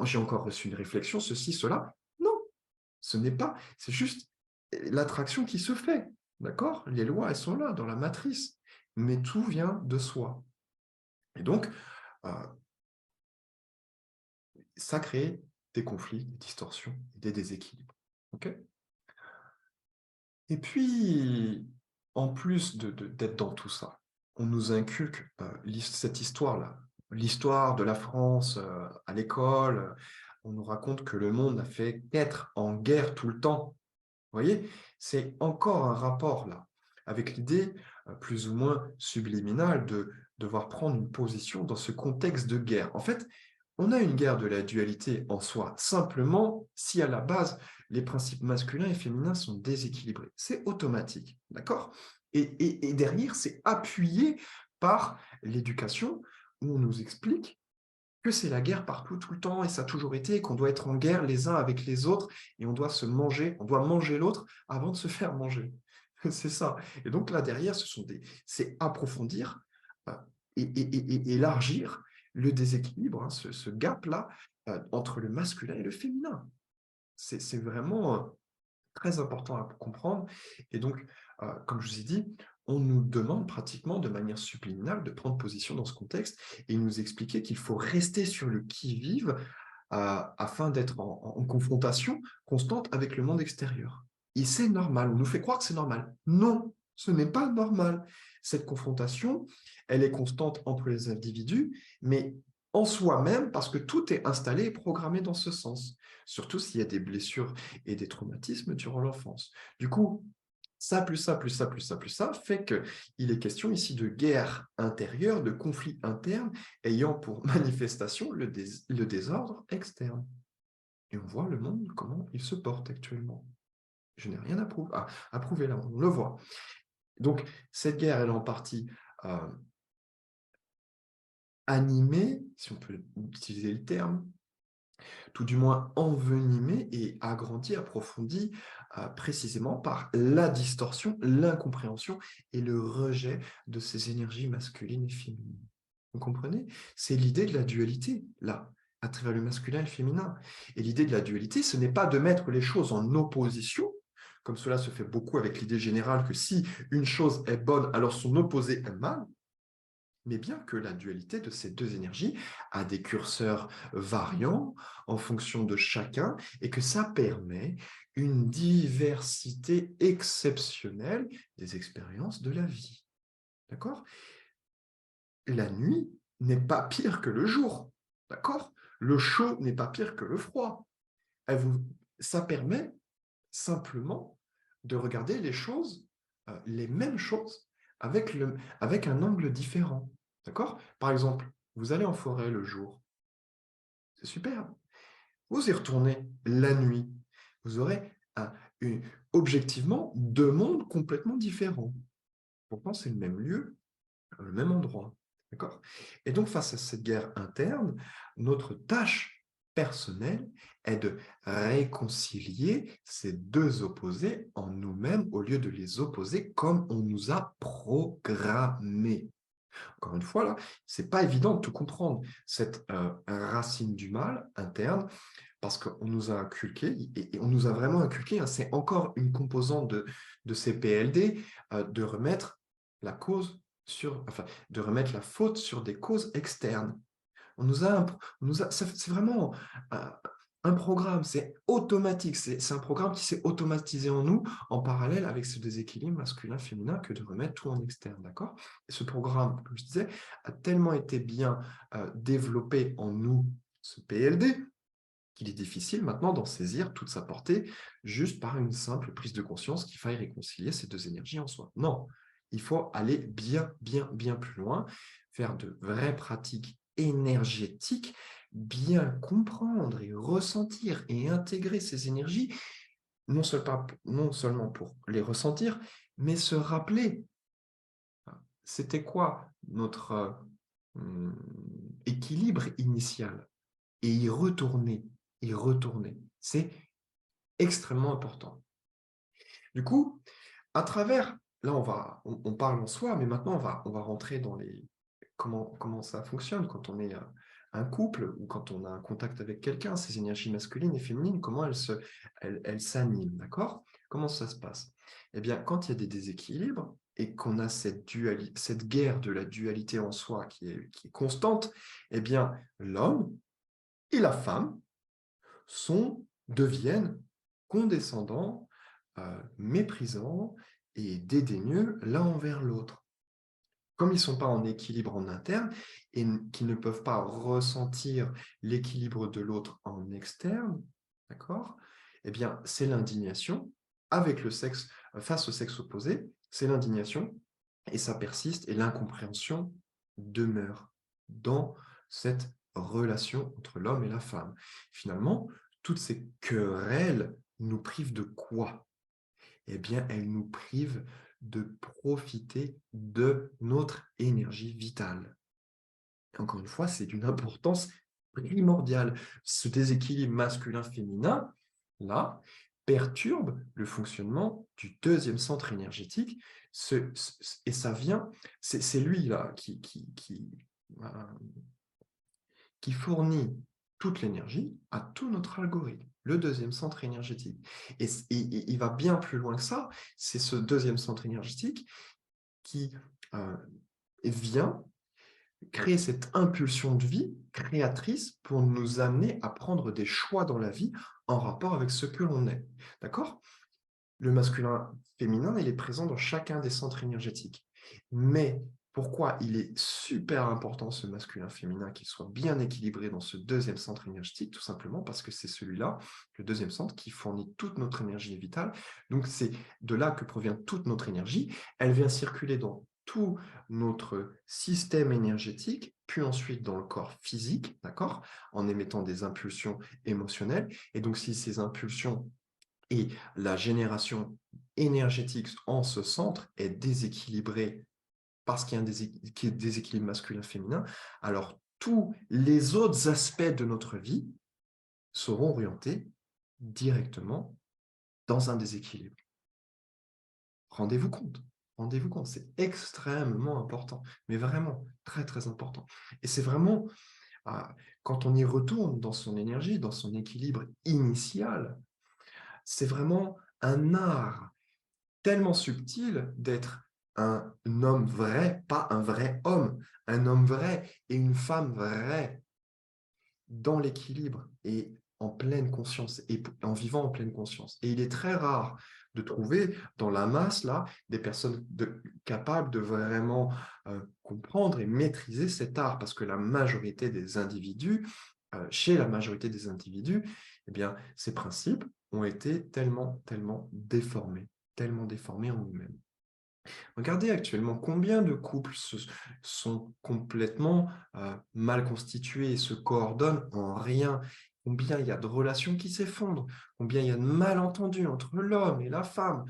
j'ai encore reçu une réflexion, ceci, cela. Non, ce n'est pas, c'est juste l'attraction qui se fait. D'accord? Les lois, elles sont là, dans la matrice. Mais tout vient de soi. Et donc, euh, ça crée des conflits, des distorsions, des déséquilibres. OK? Et puis, en plus d'être dans tout ça, on nous inculque cette histoire-là, l'histoire de la France à l'école. On nous raconte que le monde n'a fait qu'être en guerre tout le temps. Vous voyez, c'est encore un rapport là, avec l'idée plus ou moins subliminale de devoir prendre une position dans ce contexte de guerre. En fait, on a une guerre de la dualité en soi, simplement si à la base, les principes masculins et féminins sont déséquilibrés. C'est automatique, d'accord? Et derrière, c'est appuyé par l'éducation, où on nous explique que c'est la guerre partout, tout le temps, et ça a toujours été, et qu'on doit être en guerre les uns avec les autres, et on doit se manger, on doit manger l'autre avant de se faire manger. C'est ça. Et donc là, derrière, c'est approfondir euh, et élargir le déséquilibre, hein, ce gap-là, entre le masculin et le féminin. C'est vraiment très important à comprendre. Et donc, comme je vous ai dit, on nous demande pratiquement de manière subliminale de prendre position dans ce contexte et nous expliquer qu'il faut rester sur le qui-vive afin d'être en confrontation constante avec le monde extérieur. Et c'est normal, on nous fait croire que c'est normal. Non, ce n'est pas normal. Cette confrontation, elle est constante entre les individus, mais en soi-même, parce que tout est installé et programmé dans ce sens, surtout s'il y a des blessures et des traumatismes durant l'enfance. Du coup, ça, plus ça, plus ça, plus ça, plus ça, fait qu'il est question ici de guerre intérieure, de conflit interne, ayant pour manifestation le désordre externe. Et on voit le monde, comment il se porte actuellement. Je n'ai rien à prouver là, on le voit. Donc, cette guerre, elle est en partie euh, animée, si on peut utiliser le terme, tout du moins envenimée et agrandie, approfondie, précisément par la distorsion, l'incompréhension et le rejet de ces énergies masculines et féminines. Vous comprenez? C'est l'idée de la dualité, là, à travers le masculin et le féminin. Et l'idée de la dualité, ce n'est pas de mettre les choses en opposition, comme cela se fait beaucoup avec l'idée générale que si une chose est bonne, alors son opposé est mal, mais bien que la dualité de ces deux énergies a des curseurs variants en fonction de chacun et que ça permet une diversité exceptionnelle des expériences de la vie. D'accord? La nuit n'est pas pire que le jour. D'accord? Le chaud n'est pas pire que le froid. Ça permet simplement de regarder les choses, les mêmes choses, avec un angle différent. D'accord? Par exemple, vous allez en forêt le jour, c'est super. Vous y retournez la nuit, vous aurez objectivement deux mondes complètement différents. Pourtant, c'est le même lieu, le même endroit. D'accord? Et donc, face à cette guerre interne, notre tâche personnelle est de réconcilier ces deux opposés en nous-mêmes au lieu de les opposer comme on nous a programmés. Encore une fois, là, c'est pas évident de tout comprendre, cette racine du mal interne, parce qu'on nous a inculqué, et on nous a vraiment inculqué, hein, c'est encore une composante de ces PLD, de remettre la cause enfin, de remettre la faute sur des causes externes. C'est vraiment un programme, c'est automatique, c'est un programme qui s'est automatisé en nous en parallèle avec ce déséquilibre masculin-féminin que de remettre tout en externe, d'accord? Et ce programme, comme je disais, a tellement été bien développé en nous, ce PLD, qu'il est difficile maintenant d'en saisir toute sa portée juste par une simple prise de conscience qu'il faille réconcilier ces deux énergies en soi. Non, il faut aller bien, bien, bien plus loin, faire de vraies pratiques énergétiques, bien comprendre et ressentir et intégrer ces énergies, non seulement pour les ressentir, mais se rappeler, c'était quoi notre équilibre initial, et y retourner, y retourner. C'est extrêmement important. Du coup, à travers, là on parle en soi, mais maintenant on va rentrer dans comment ça fonctionne quand on est un couple ou quand on a un contact avec quelqu'un, ces énergies masculines et féminines, comment elles s'animent, d'accord? Comment ça se passe? Eh bien, quand il y a des déséquilibres et qu'on a cette guerre de la dualité en soi qui est constante, eh bien, l'homme et la femme deviennent condescendants, méprisants et dédaigneux l'un envers l'autre. Comme ils ne sont pas en équilibre en interne et qu'ils ne peuvent pas ressentir l'équilibre de l'autre en externe, d'accord? Eh bien, c'est l'indignation avec le sexe, face au sexe opposé, c'est l'indignation et ça persiste et l'incompréhension demeure dans cette relation entre l'homme et la femme. Finalement, toutes ces querelles nous privent de quoi? Eh bien, elles nous privent de profiter de notre énergie vitale. Encore une fois, c'est d'une importance primordiale. Ce déséquilibre masculin-féminin, là, perturbe le fonctionnement du deuxième centre énergétique. Et ça vient, c'est lui là euh, qui fournit toute l'énergie à tout notre algorithme, le deuxième centre énergétique. Et il va bien plus loin que ça, c'est ce deuxième centre énergétique qui euh, vient créer cette impulsion de vie créatrice pour nous amener à prendre des choix dans la vie en rapport avec ce que l'on est. D'accord? Le masculin féminin, il est présent dans chacun des centres énergétiques. Mais pourquoi il est super important, ce masculin féminin, qu'il soit bien équilibré dans ce deuxième centre énergétique? Tout simplement parce que c'est celui-là, le deuxième centre, qui fournit toute notre énergie vitale. Donc c'est de là que provient toute notre énergie. Elle vient circuler dans tout notre système énergétique, puis ensuite dans le corps physique, d'accord, en émettant des impulsions émotionnelles. Et donc si ces impulsions et la génération énergétique en ce centre est déséquilibrée parce qu'il y a un déséquilibre masculin-féminin, alors tous les autres aspects de notre vie seront orientés directement dans un déséquilibre. Rendez-vous compte, rendez-vous compte, c'est extrêmement important, mais vraiment très très important. Et c'est vraiment, quand on y retourne dans son énergie, dans son équilibre initial, c'est vraiment un art tellement subtil d'être un homme vrai, pas un vrai homme, un homme vrai et une femme vraie dans l'équilibre et en pleine conscience et en vivant en pleine conscience. Et il est très rare de trouver dans la masse là des personnes capables de vraiment comprendre et maîtriser cet art, parce que la majorité des individus, chez la majorité des individus, eh bien, ces principes ont été tellement déformés en nous-mêmes. Regardez actuellement combien de couples sont complètement mal constitués et se coordonnent en rien. Combien il y a de relations qui s'effondrent, combien il y a de malentendus entre l'homme et la femme,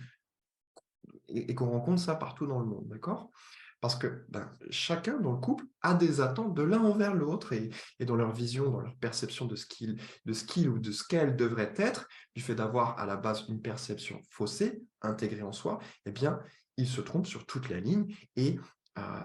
et qu'on rencontre ça partout dans le monde, d'accord? Parce que chacun dans le couple a des attentes de l'un envers l'autre, et dans leur vision, dans leur perception de ce qu'il ou de ce qu'elle devrait être, du fait d'avoir à la base une perception faussée, intégrée en soi, eh bien, ils se trompent sur toute la ligne, et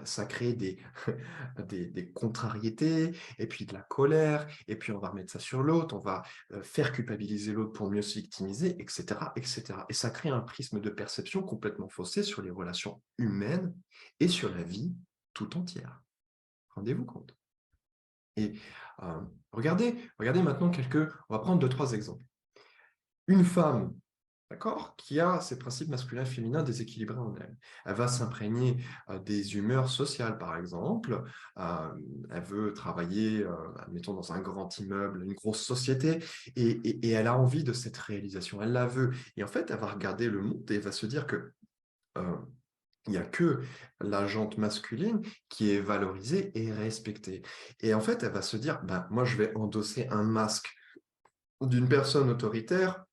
ça crée des contrariétés, et puis de la colère, et puis on va remettre ça sur l'autre, on va faire culpabiliser l'autre pour mieux se victimiser, etc., etc. Et ça crée un prisme de perception complètement faussé sur les relations humaines et sur la vie tout entière. Rendez-vous compte. Et regardez maintenant on va prendre 2-3 exemples. Une femme, d'accord, qui a ses principes masculins et féminins déséquilibrés en elle. Elle va s'imprégner des humeurs sociales, par exemple. Elle veut travailler, admettons, dans un grand immeuble, une grosse société, et elle a envie de cette réalisation. Elle la veut. Et en fait, elle va regarder le monde et elle va se dire que il n'y a que la jante masculine qui est valorisée et respectée. Et en fait, elle va se dire, moi, je vais endosser un masque d'une personne autoritaire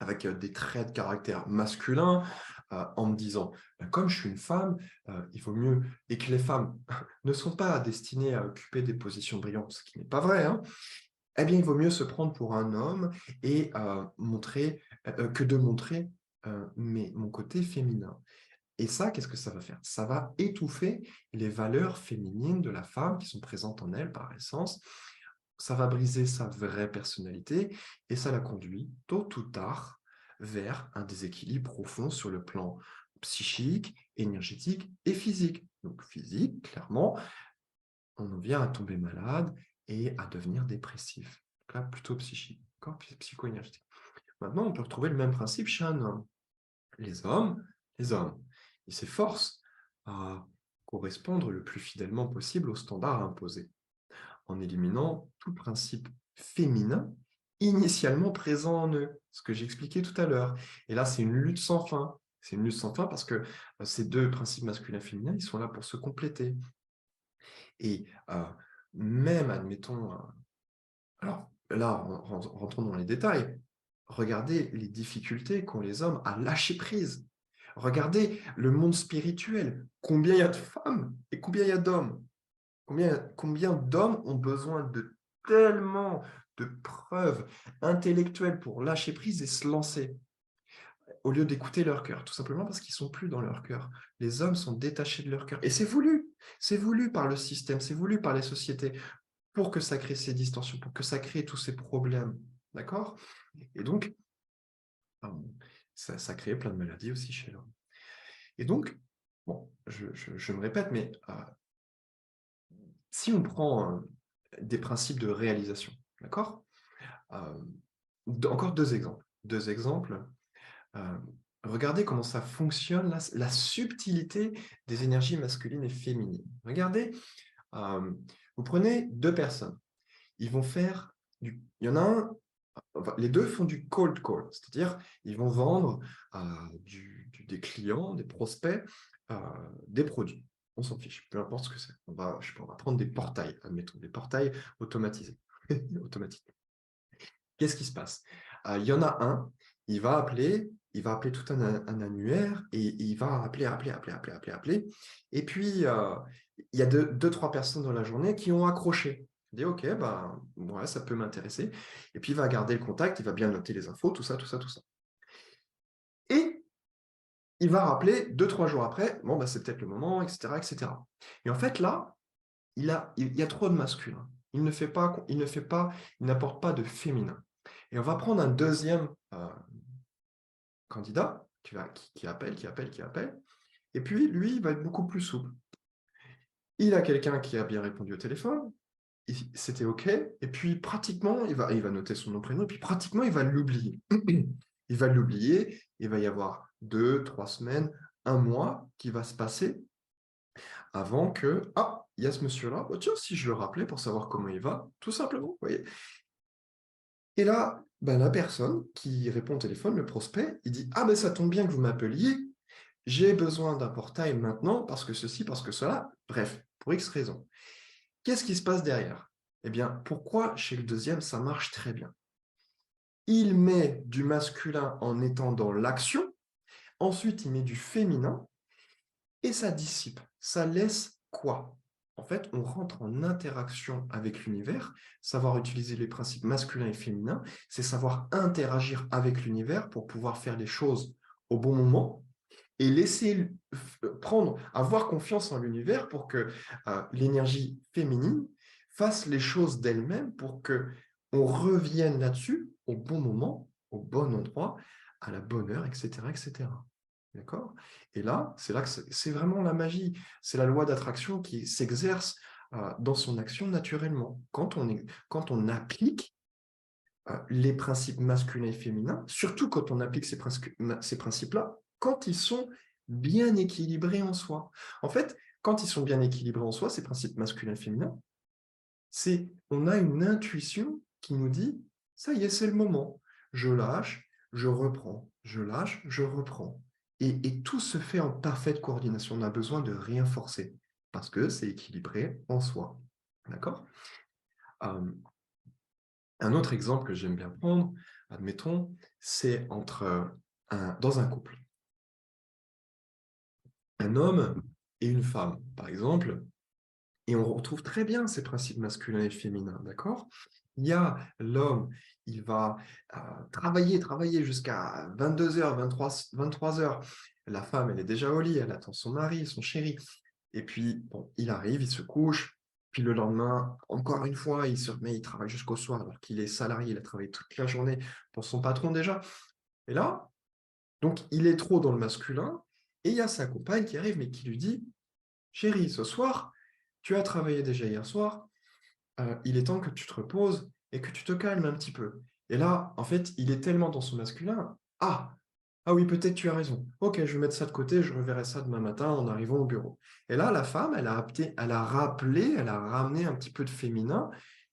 avec des traits de caractère masculins, en me disant, comme je suis une femme, il vaut mieux, et que les femmes ne sont pas destinées à occuper des positions brillantes, ce qui n'est pas vrai, hein, eh bien, il vaut mieux se prendre pour un homme et que de montrer mon côté féminin. Et ça, qu'est-ce que ça va faire? Ça va étouffer les valeurs féminines de la femme qui sont présentes en elle par essence. Ça va briser sa vraie personnalité et ça la conduit, tôt ou tard, vers un déséquilibre profond sur le plan psychique, énergétique et physique. Donc physique, clairement, on en vient à tomber malade et à devenir dépressif. Donc là, plutôt psychique, psycho-énergétique. Maintenant, on peut retrouver le même principe chez un homme. Les hommes, ils s'efforcent à correspondre le plus fidèlement possible aux standards imposés, en éliminant tout principe féminin initialement présent en eux, ce que j'expliquais tout à l'heure. Et là, c'est une lutte sans fin. C'est une lutte sans fin parce que ces deux principes masculins et féminins, ils sont là pour se compléter. Et même, admettons, alors là, rentrons dans les détails. Regardez les difficultés qu'ont les hommes à lâcher prise. Regardez le monde spirituel. Combien il y a de femmes et combien il y a d'hommes? Combien d'hommes ont besoin de tellement de preuves intellectuelles pour lâcher prise et se lancer, au lieu d'écouter leur cœur, tout simplement parce qu'ils ne sont plus dans leur cœur. Les hommes sont détachés de leur cœur. Et c'est voulu par le système, c'est voulu par les sociétés, pour que ça crée ces distorsions, pour que ça crée tous ces problèmes. D'accord? Et donc, ça crée plein de maladies aussi chez l'homme. Et donc, bon, je me répète, mais si on prend des principes de réalisation, d'accord? Encore deux exemples. Deux exemples. Regardez comment ça fonctionne, la subtilité des énergies masculines et féminines. Regardez, vous prenez deux personnes. Ils vont faire il y en a un, enfin, les deux font du cold call, c'est-à-dire ils vont vendre des clients, des prospects, des produits. On s'en fiche, peu importe ce que c'est. On va prendre des portails, admettons, des portails automatisés. Automatiques. Qu'est-ce qui se passe? Il y en a un, il va appeler tout un annuaire et il va appeler. Et puis, il y a deux, trois personnes dans la journée qui ont accroché. Il dit, OK, bah, ouais, ça peut m'intéresser. Et puis, il va garder le contact, il va bien noter les infos, tout ça. Et il va rappeler 2, 3 jours après, bon, bah, c'est peut-être le moment, etc., etc. Et en fait, là, il y a trop de masculin. Il n'apporte pas de féminin. Et on va prendre un deuxième candidat qui appelle. Et puis, lui, il va être beaucoup plus souple. Il a quelqu'un qui a bien répondu au téléphone, c'était OK, et puis pratiquement, il va noter son nom, prénom, et puis pratiquement, il va l'oublier. Il va l'oublier, il va y avoir 2, 3 semaines, un mois qui va se passer avant que, il y a ce monsieur-là, oh, tiens, si je le rappelais pour savoir comment il va, tout simplement, vous voyez. Et là, ben, la personne qui répond au téléphone, le prospect, il dit, ben ça tombe bien que vous m'appeliez, j'ai besoin d'un portail maintenant parce que ceci, parce que cela, bref, pour X raisons. Qu'est-ce qui se passe derrière? Eh bien, pourquoi chez le deuxième, ça marche très bien? Il met du masculin en étant dans l'action, ensuite il met du féminin, et ça dissipe. Ça laisse quoi? En fait, on rentre en interaction avec l'univers. Savoir utiliser les principes masculins et féminins, c'est savoir interagir avec l'univers pour pouvoir faire les choses au bon moment et laisser avoir confiance en l'univers pour que l'énergie féminine fasse les choses d'elle-même pour que on revienne là-dessus au bon moment, au bon endroit, à la bonne heure, etc., etc. D'accord? Et là que c'est vraiment la magie. C'est la loi d'attraction qui s'exerce dans son action naturellement. Quand on applique les principes masculins et féminins, surtout quand on applique ces principes-là, quand ils sont bien équilibrés en soi. En fait, quand ils sont bien équilibrés en soi, ces principes masculins et féminins, on a une intuition qui nous dit, ça y est, c'est le moment. Je lâche, je reprends. Je lâche, je reprends. Et tout se fait en parfaite coordination. On n'a besoin de rien forcer parce que c'est équilibré en soi. D'accord? Un autre exemple que j'aime bien prendre, admettons, c'est dans un couple. Un homme et une femme, par exemple, et on retrouve très bien ces principes masculins et féminins, d'accord? Il y a l'homme, il va travailler jusqu'à 22h, 23h. La femme, elle est déjà au lit, elle attend son mari, son chéri. Et puis, bon, il arrive, il se couche, puis le lendemain, encore une fois, il se remet, il travaille jusqu'au soir, alors qu'il est salarié, il a travaillé toute la journée pour son patron déjà. Et là, donc, il est trop dans le masculin, et il y a sa compagne qui arrive, mais qui lui dit, chérie, ce soir, tu as travaillé déjà hier soir, il est temps que tu te reposes et que tu te calmes un petit peu. Et là, en fait, il est tellement dans son masculin, ah oui, peut-être tu as raison. Ok, je vais mettre ça de côté, je reverrai ça demain matin en arrivant au bureau. Et là, la femme, elle a rappelé, elle a ramené un petit peu de féminin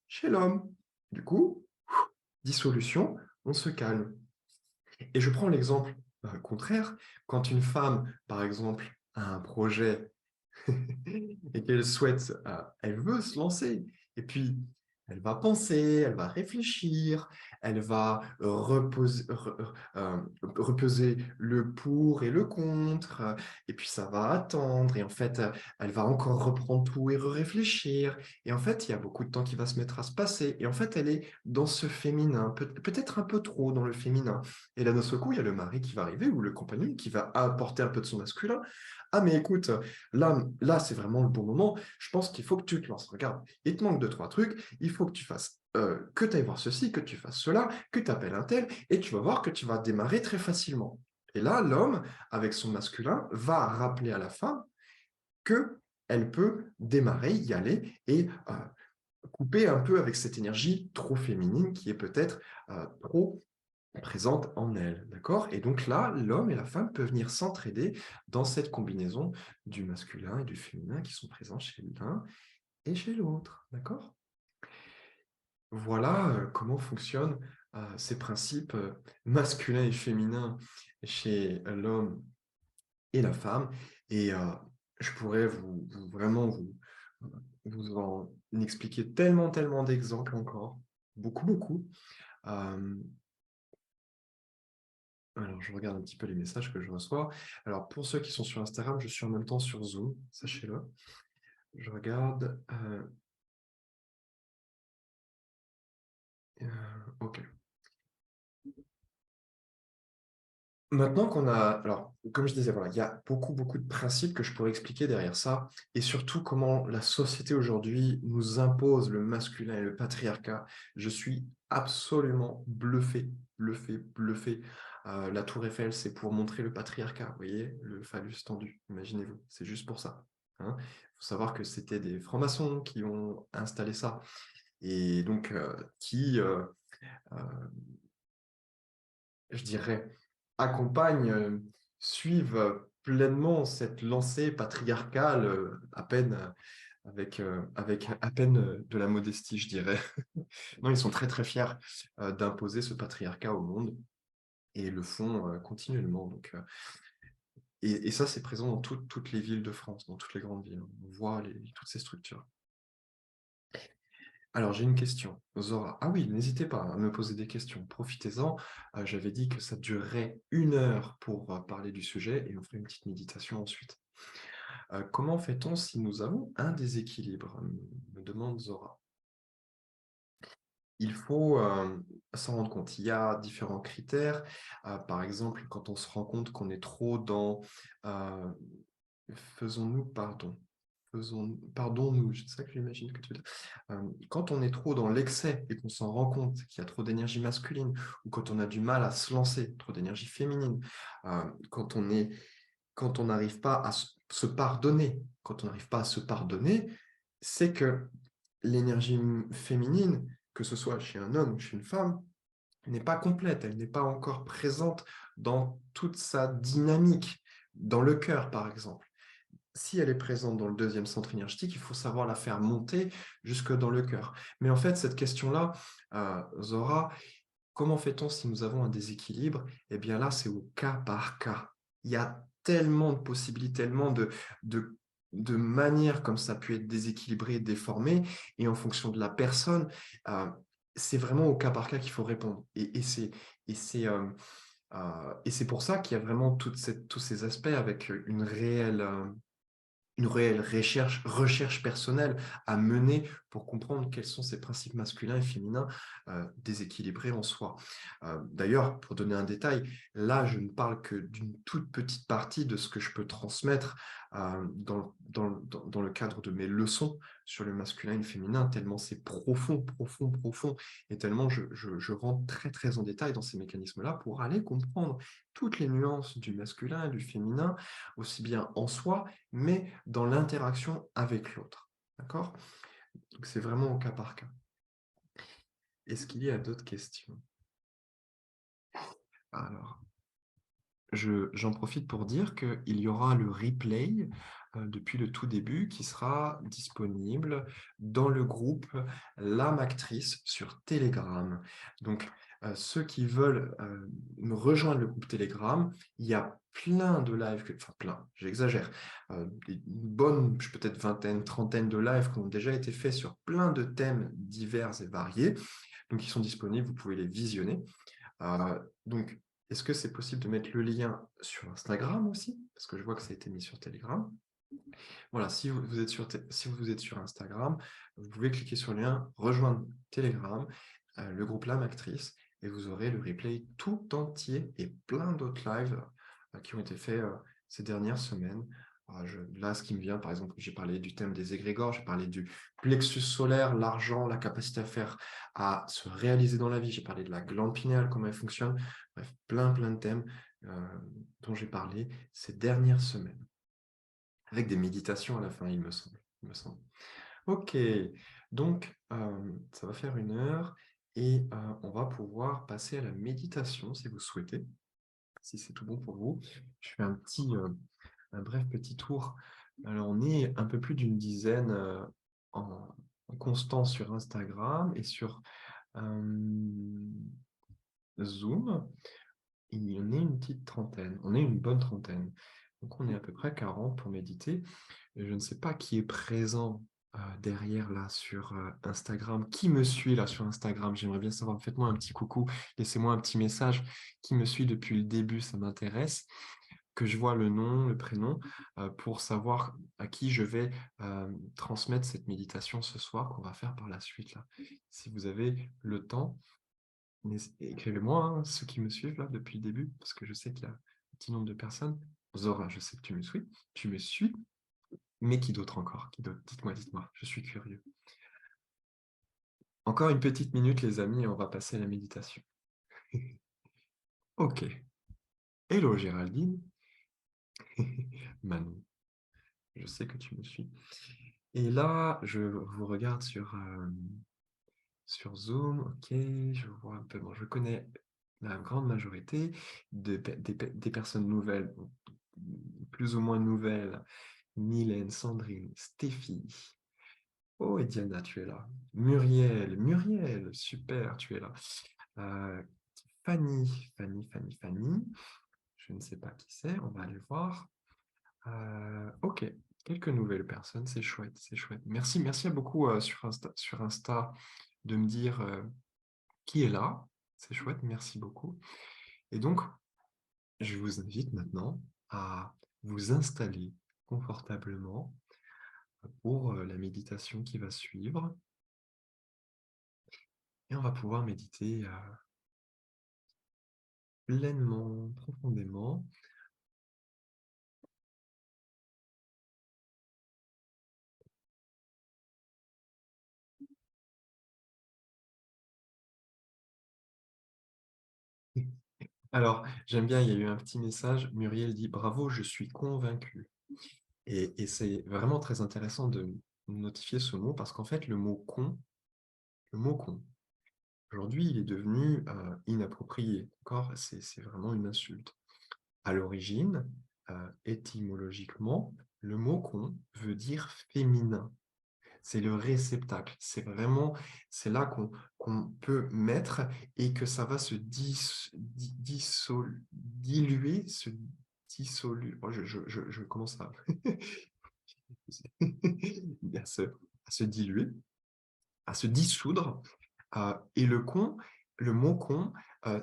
chez l'homme. Du coup, dissolution, on se calme. Et je prends l'exemple contraire, quand une femme, par exemple, a un projet et qu'elle souhaite, elle veut se lancer, Et puis, elle va penser, elle va réfléchir, elle va reposer le pour et le contre, et puis ça va attendre, et en fait, elle va encore reprendre tout et réfléchir. Et en fait, il y a beaucoup de temps qui va se mettre à se passer. Et en fait, elle est dans ce féminin, peut-être un peu trop dans le féminin. Et là, d'un seul coup, il y a le mari qui va arriver, ou le compagnon qui va apporter un peu de son masculin. Ah, mais écoute, là, c'est vraiment le bon moment. Je pense qu'il faut que tu te lances. Regarde, il te manque deux, trois trucs. Il faut que tu fasses, que tu ailles voir ceci, que tu fasses cela, que tu appelles un tel, et tu vas voir que tu vas démarrer très facilement. Et là, l'homme, avec son masculin, va rappeler à la femme que elle peut démarrer, y aller et couper un peu avec cette énergie trop féminine qui est peut-être trop présente en elle, d'accord? Et donc là, l'homme et la femme peuvent venir s'entraider dans cette combinaison du masculin et du féminin qui sont présents chez l'un et chez l'autre, d'accord? Voilà comment fonctionnent ces principes masculins et féminins chez l'homme et la femme. Et je pourrais vraiment vous en expliquer tellement, tellement d'exemples encore, beaucoup, beaucoup. Euh, Alors, je regarde un petit peu les messages que je reçois. Alors, pour ceux qui sont sur Instagram, je suis en même temps sur Zoom, sachez-le. Je regarde. Ok. Maintenant qu'on a, alors, comme je disais, voilà, il y a beaucoup, beaucoup de principes que je pourrais expliquer derrière ça, et surtout comment la société aujourd'hui nous impose le masculin et le patriarcat. Je suis absolument bluffé, bluffé, bluffé. La Tour Eiffel, c'est pour montrer le patriarcat, vous voyez, le phallus tendu, imaginez-vous, c'est juste pour ça. Hein. Il faut savoir que c'était des francs-maçons qui ont installé ça, et donc qui, euh, je dirais, accompagnent, suivent pleinement cette lancée patriarcale, à peine avec à peine de la modestie, je dirais. Non, ils sont très très fiers d'imposer ce patriarcat au monde et le font continuellement. Donc, et ça, c'est présent dans toutes les villes de France, dans toutes les grandes villes. On voit toutes ces structures. Alors, j'ai une question. Zora, ah oui, n'hésitez pas à me poser des questions. Profitez-en. J'avais dit que ça durerait 1 heure pour parler du sujet et on ferait une petite méditation ensuite. Comment fait-on si nous avons un déséquilibre? Me demande Zora. Il faut s'en rendre compte. Il y a différents critères. Par exemple, quand on se rend compte qu'on est trop dans euh, faisons-nous pardon. Pardon-nous, c'est ça que j'imagine que tu veux dire. Quand on est trop dans l'excès et qu'on s'en rend compte qu'il y a trop d'énergie masculine, ou quand on a du mal à se lancer, trop d'énergie féminine, quand on n'arrive pas à se pardonner, quand on n'arrive pas à se pardonner, c'est que l'énergie féminine, que ce soit chez un homme ou chez une femme, n'est pas complète, elle n'est pas encore présente dans toute sa dynamique, dans le cœur par exemple. Si elle est présente dans le deuxième centre énergétique, il faut savoir la faire monter jusque dans le cœur. Mais en fait, cette question-là, Zora, comment fait-on si nous avons un déséquilibre? Eh bien là, c'est au cas par cas. Il y a tellement de possibilités, tellement de, de manières comme ça peut être déséquilibré, déformé, et en fonction de la personne, euh, c'est vraiment au cas par cas qu'il faut répondre. Et c'est et c'est pour ça qu'il y a vraiment tous ces aspects avec une réelle recherche personnelle à mener pour comprendre quels sont ces principes masculins et féminins déséquilibrés en soi. D'ailleurs, pour donner un détail, là, je ne parle que d'une toute petite partie de ce que je peux transmettre dans le cadre de mes leçons sur le masculin et le féminin, tellement c'est profond, profond, profond, et tellement je rentre très, très en détail dans ces mécanismes-là pour aller comprendre toutes les nuances du masculin et du féminin, aussi bien en soi, mais dans l'interaction avec l'autre. D'accord? Donc c'est vraiment au cas par cas. Est-ce qu'il y a d'autres questions? Alors, j'en profite pour dire qu'il y aura le replay depuis le tout début qui sera disponible dans le groupe L'âme actrice sur Telegram. Donc, ceux qui veulent me rejoindre le groupe Telegram, il y a plein de lives, enfin plein, j'exagère, une bonne, peut-être vingtaine, trentaine de lives qui ont déjà été faits sur plein de thèmes divers et variés. Donc, ils sont disponibles, vous pouvez les visionner. Donc, est-ce que c'est possible de mettre le lien sur Instagram aussi? Parce que je vois que ça a été mis sur Telegram. Voilà, si vous êtes sur Instagram, vous pouvez cliquer sur le lien «Rejoindre Telegram», le groupe L'âme actrice, et vous aurez le replay tout entier et plein d'autres lives qui ont été faits ces dernières semaines. Là, ce qui me vient, par exemple, j'ai parlé du thème des égrégores, j'ai parlé du plexus solaire, l'argent, la capacité à se réaliser dans la vie, j'ai parlé de la glande pinéale, comment elle fonctionne, bref, plein de thèmes dont j'ai parlé ces dernières semaines. Avec des méditations à la fin, il me semble. Ok, donc ça va faire 1 heure et on va pouvoir passer à la méditation si vous souhaitez, si c'est tout bon pour vous. Je fais un bref petit tour. Alors, on est un peu plus d'une dizaine en constant sur Instagram et sur Zoom. Et on est une petite trentaine, on est une bonne trentaine. Donc, on est à peu près 40 pour méditer. Et je ne sais pas qui est présent derrière là sur Instagram. Qui me suit là sur Instagram? J'aimerais bien savoir. Faites-moi un petit coucou, laissez-moi un petit message. Qui me suit depuis le début, ça m'intéresse. Que je vois le nom, le prénom, pour savoir à qui je vais transmettre cette méditation ce soir qu'on va faire par la suite là. Si vous avez le temps, écrivez-moi, hein, ceux qui me suivent là depuis le début, parce que je sais qu'il y a un petit nombre de personnes. Zora, je sais que tu me suis, mais qui d'autre encore? Qui d'autre? Dites-moi, je suis curieux. Encore une petite minute, les amis, et on va passer à la méditation. Ok. Hello Géraldine. Manon, je sais que tu me suis. Et là, je vous regarde sur Zoom. Ok, je vois un peu. Bon, je connais la grande majorité des personnes nouvelles, plus ou moins nouvelles. Mylène, Sandrine, Stéphie. Oh, et Diana, tu es là. Muriel, super, tu es là. Euh, Fanny. Je ne sais pas qui c'est, on va aller voir. Ok, quelques nouvelles personnes, c'est chouette, c'est chouette. Merci à beaucoup sur Insta de me dire qui est là. C'est chouette, merci beaucoup. Et donc, je vous invite maintenant à vous installer confortablement pour la méditation qui va suivre. Et on va pouvoir méditer pleinement, profondément. Alors, j'aime bien, il y a eu un petit message. Muriel dit: «Bravo, je suis convaincue». Et c'est vraiment très intéressant de notifier ce mot parce qu'en fait, le mot con, aujourd'hui, il est devenu inapproprié. D'accord? C'est vraiment une insulte. À l'origine, étymologiquement, le mot con veut dire féminin. C'est le réceptacle. C'est là qu'on peut mettre et que ça va se diluer, se dissolu. Oh, je commence à se, à se diluer, à se dissoudre. Et le mot con,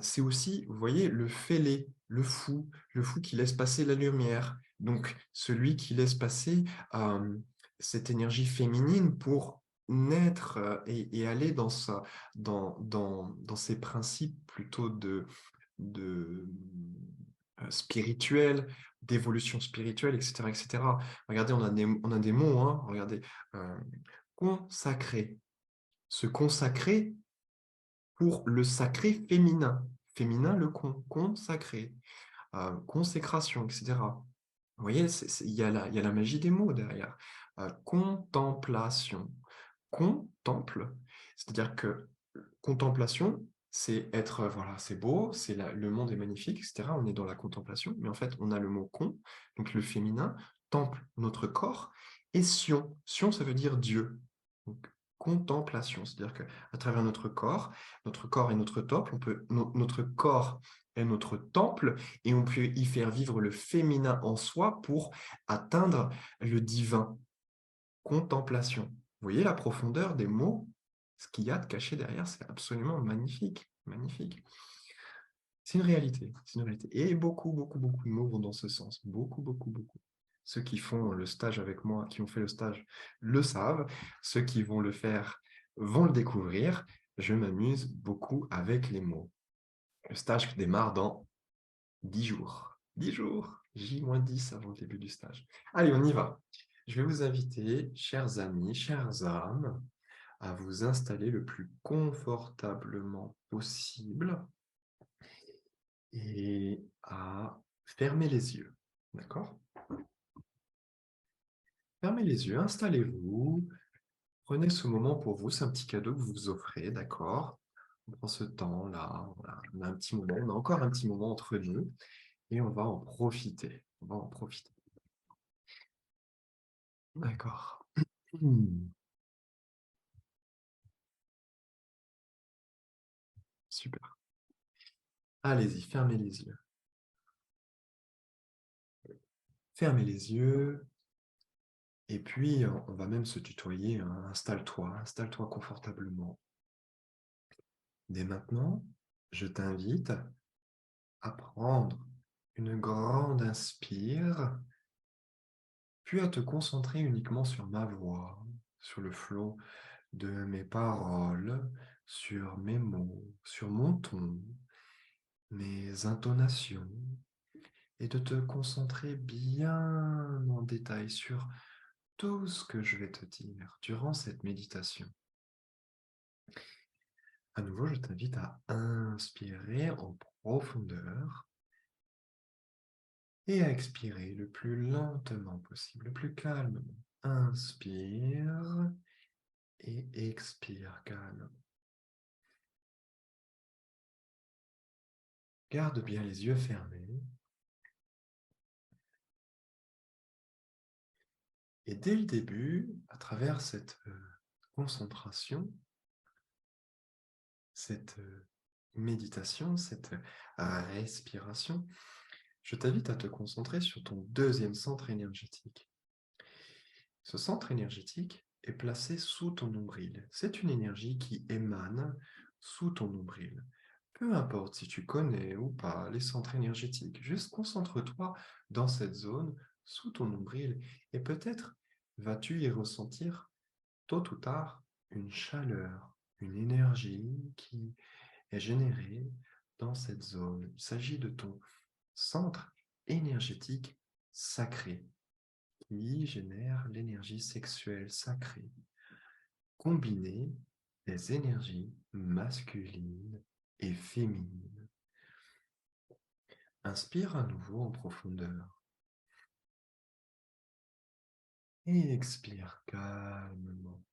c'est aussi, vous voyez, le fêlé, le fou qui laisse passer la lumière. Donc, celui qui laisse passer cette énergie féminine pour naître et aller dans ses principes plutôt de spirituels, d'évolution spirituelle, etc., etc. Regardez, on a des mots, hein, regardez, euh, consacré. Se consacrer pour le sacré féminin. Féminin, le consacré. Consécration, etc. Vous voyez, il y a la magie des mots derrière. Contemplation. Contemple, c'est-à-dire que contemplation, c'est être, voilà, c'est beau, le monde est magnifique, etc. On est dans la contemplation, mais en fait, on a le mot con, donc le féminin, temple, notre corps, et sion. Sion, ça veut dire Dieu. Donc, contemplation, c'est-à-dire que à travers notre corps est notre temple, notre corps est notre temple, et on peut y faire vivre le féminin en soi pour atteindre le divin. Contemplation. Vous voyez la profondeur des mots? Ce qu'il y a de caché derrière, c'est absolument magnifique. Magnifique. C'est une réalité. C'est une réalité. Et beaucoup, beaucoup, beaucoup de mots vont dans ce sens. Beaucoup, beaucoup, beaucoup. Ceux qui font le stage avec moi, qui ont fait le stage, le savent. Ceux qui vont le faire vont le découvrir. Je m'amuse beaucoup avec les mots. Le stage démarre dans 10 jours. 10 jours. J-10 avant le début du stage. Allez, on y va. Je vais vous inviter, chers amis, chères âmes, à vous installer le plus confortablement possible et à fermer les yeux. D'accord? Fermez les yeux, installez-vous, prenez ce moment pour vous, c'est un petit cadeau que vous vous offrez, d'accord? On prend ce temps-là, voilà. On a un petit moment, on a encore un petit moment entre nous et on va en profiter. On va en profiter. D'accord. Super. Allez-y, fermez les yeux. Fermez les yeux. Et puis, on va même se tutoyer, hein. Installe-toi confortablement. Dès maintenant, je t'invite à prendre une grande inspire, puis à te concentrer uniquement sur ma voix, sur le flot de mes paroles, sur mes mots, sur mon ton, mes intonations, et de te concentrer bien en détail sur tout ce que je vais te dire durant cette méditation. À nouveau, je t'invite à inspirer en profondeur et à expirer le plus lentement possible, le plus calmement. Inspire et expire calmement. Garde bien les yeux fermés. Et dès le début, à travers cette concentration, cette méditation, cette respiration, je t'invite à te concentrer sur ton deuxième centre énergétique. Ce centre énergétique est placé sous ton nombril. C'est une énergie qui émane sous ton nombril. Peu importe si tu connais ou pas les centres énergétiques, juste concentre-toi dans cette zone sous ton nombril et peut-être vas-tu y ressentir tôt ou tard une chaleur, une énergie qui est générée dans cette zone. Il s'agit de ton centre énergétique sacré qui génère l'énergie sexuelle sacrée, combinée des énergies masculines et féminines. Inspire à nouveau en profondeur et expire calmement.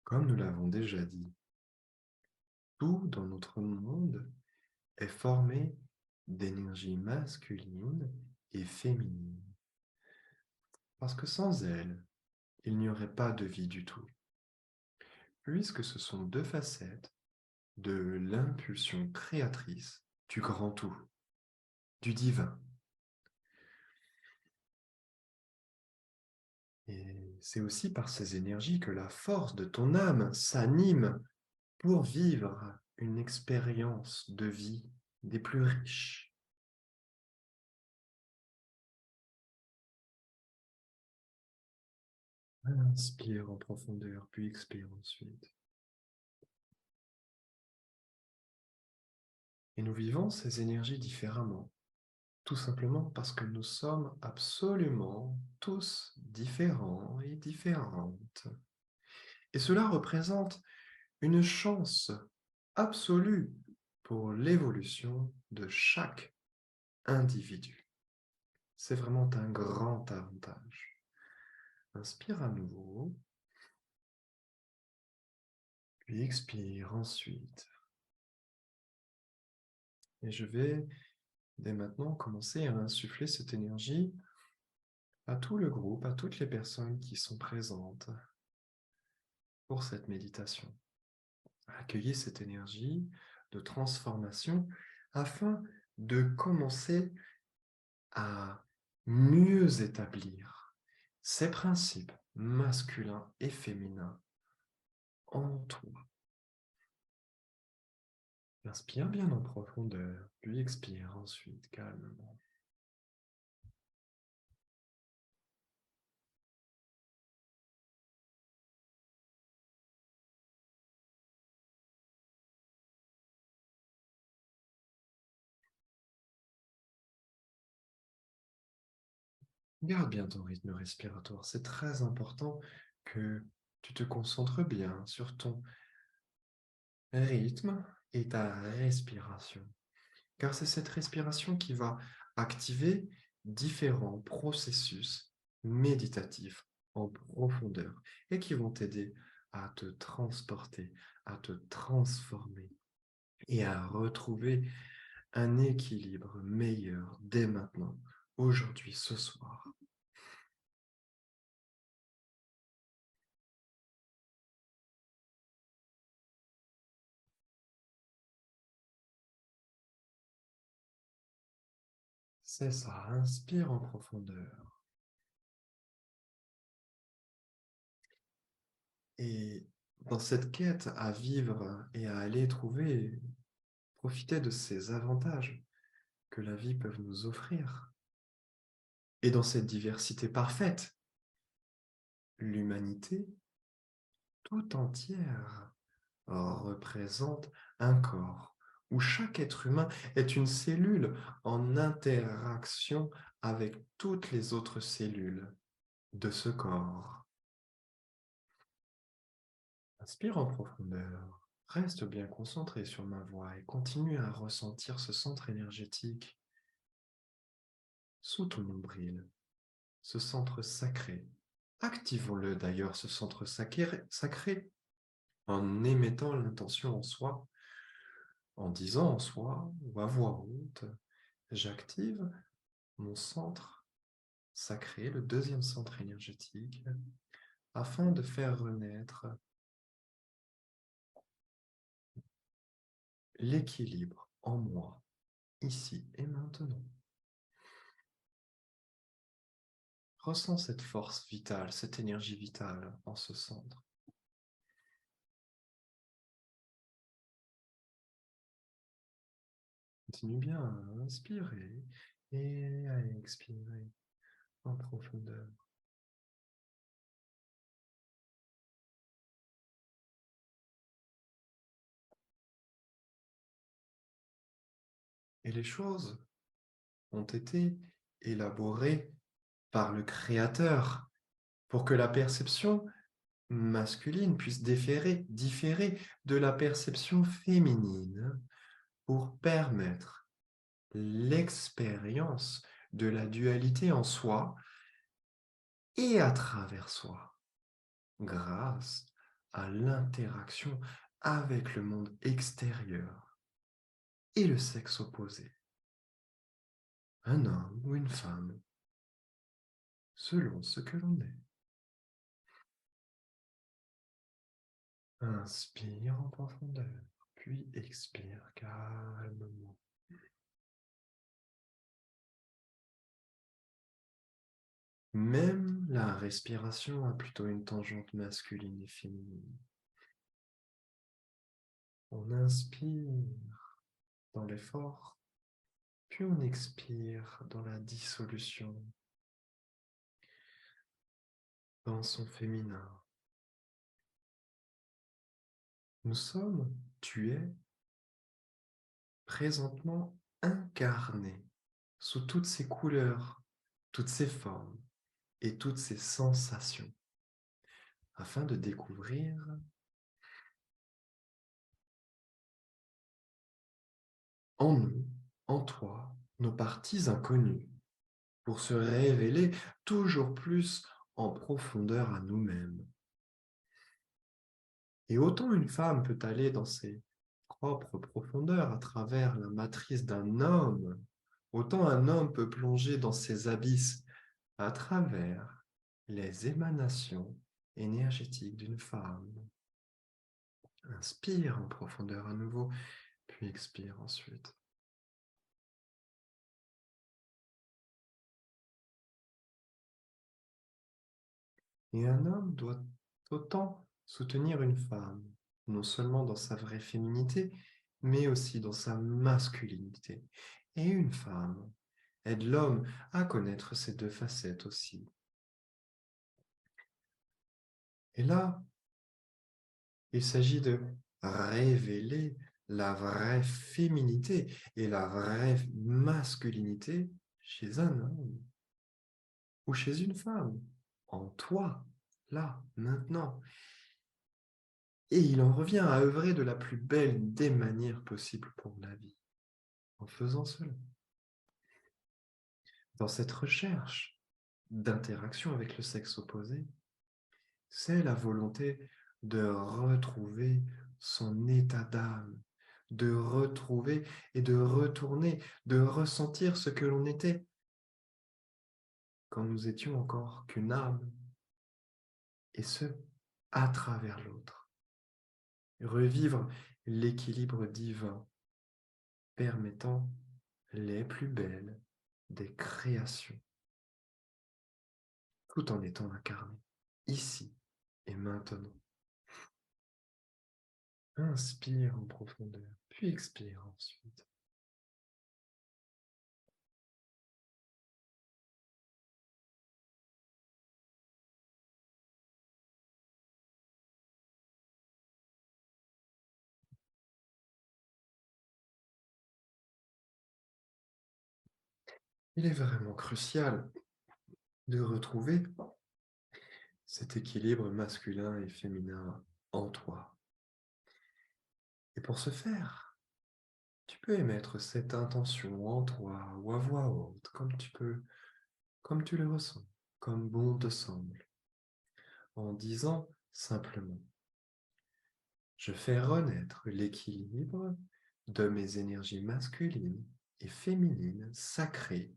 Comme nous l'avons déjà dit, tout dans notre monde est formé d'énergie masculine et féminine. Parce que sans elles, il n'y aurait pas de vie du tout. Puisque ce sont deux facettes de l'impulsion créatrice du grand tout, du divin. Et c'est aussi par ces énergies que la force de ton âme s'anime pour vivre une expérience de vie des plus riches. Inspire en profondeur, puis expire ensuite. Et nous vivons ces énergies différemment, tout simplement parce que nous sommes absolument tous différents et différentes. Et cela représente une chance absolue pour l'évolution de chaque individu. C'est vraiment un grand avantage. Inspire à nouveau. Puis expire ensuite. Et je vais dès maintenant commencer à insuffler cette énergie à tout le groupe, à toutes les personnes qui sont présentes pour cette méditation. Accueillez cette énergie de transformation afin de commencer à mieux établir ces principes masculins et féminins en toi. Inspire bien en profondeur, puis expire ensuite calmement. Garde bien ton rythme respiratoire. C'est très important que tu te concentres bien sur ton rythme et ta respiration. Car c'est cette respiration qui va activer différents processus méditatifs en profondeur et qui vont t'aider à te transporter, à te transformer et à retrouver un équilibre meilleur dès maintenant, aujourd'hui, ce soir. C'est ça, inspire en profondeur. Et dans cette quête à vivre et à aller trouver, profiter de ces avantages que la vie peut nous offrir, et dans cette diversité parfaite, l'humanité tout entière représente un corps où chaque être humain est une cellule en interaction avec toutes les autres cellules de ce corps. Inspire en profondeur, reste bien concentré sur ma voix et continue à ressentir ce centre énergétique sous ton nombril, ce centre sacré. Activons-le d'ailleurs, ce centre sacré, en émettant l'intention en soi, en disant en soi ou à voix haute, j'active mon centre sacré, le deuxième centre énergétique, afin de faire renaître l'équilibre en moi, ici et maintenant. Ressens cette force vitale, cette énergie vitale en ce centre. Continue bien à inspirer et à expirer en profondeur. Et les choses ont été élaborées par le Créateur pour que la perception masculine puisse différer de la perception féminine pour permettre l'expérience de la dualité en soi et à travers soi, grâce à l'interaction avec le monde extérieur et le sexe opposé, un homme ou une femme, selon ce que l'on est. Inspire en profondeur, puis expire calmement. Même la respiration a plutôt une tangente masculine et féminine. On inspire dans l'effort, puis on expire dans la dissolution, dans son féminin. Nous sommes, tu es, présentement incarné sous toutes ces couleurs, toutes ces formes et toutes ces sensations, afin de découvrir en nous, en toi, nos parties inconnues, pour se révéler toujours plus en profondeur à nous-mêmes. Et autant une femme peut aller dans ses propres profondeurs à travers la matrice d'un homme, autant un homme peut plonger dans ses abysses à travers les émanations énergétiques d'une femme. Inspire en profondeur à nouveau, puis expire ensuite. Et un homme doit autant soutenir une femme, non seulement dans sa vraie féminité, mais aussi dans sa masculinité. Et une femme aide l'homme à connaître ces deux facettes aussi. Et là, il s'agit de révéler la vraie féminité et la vraie masculinité chez un homme ou chez une femme, en toi, là, maintenant. Et il en revient à œuvrer de la plus belle des manières possibles pour la vie, en faisant cela. Dans cette recherche d'interaction avec le sexe opposé, c'est la volonté de retrouver son état d'âme, de retrouver et de retourner, de ressentir ce que l'on était quand nous étions encore qu'une âme, et ce, à travers l'autre. Revivre l'équilibre divin permettant les plus belles des créations, tout en étant incarné, ici et maintenant. Inspire en profondeur, puis expire ensuite. Il est vraiment crucial de retrouver cet équilibre masculin et féminin en toi. Et pour ce faire, tu peux émettre cette intention en toi ou à voix haute, comme tu le ressens, comme bon te semble, en disant simplement: je fais renaître l'équilibre de mes énergies masculines et féminines sacrées,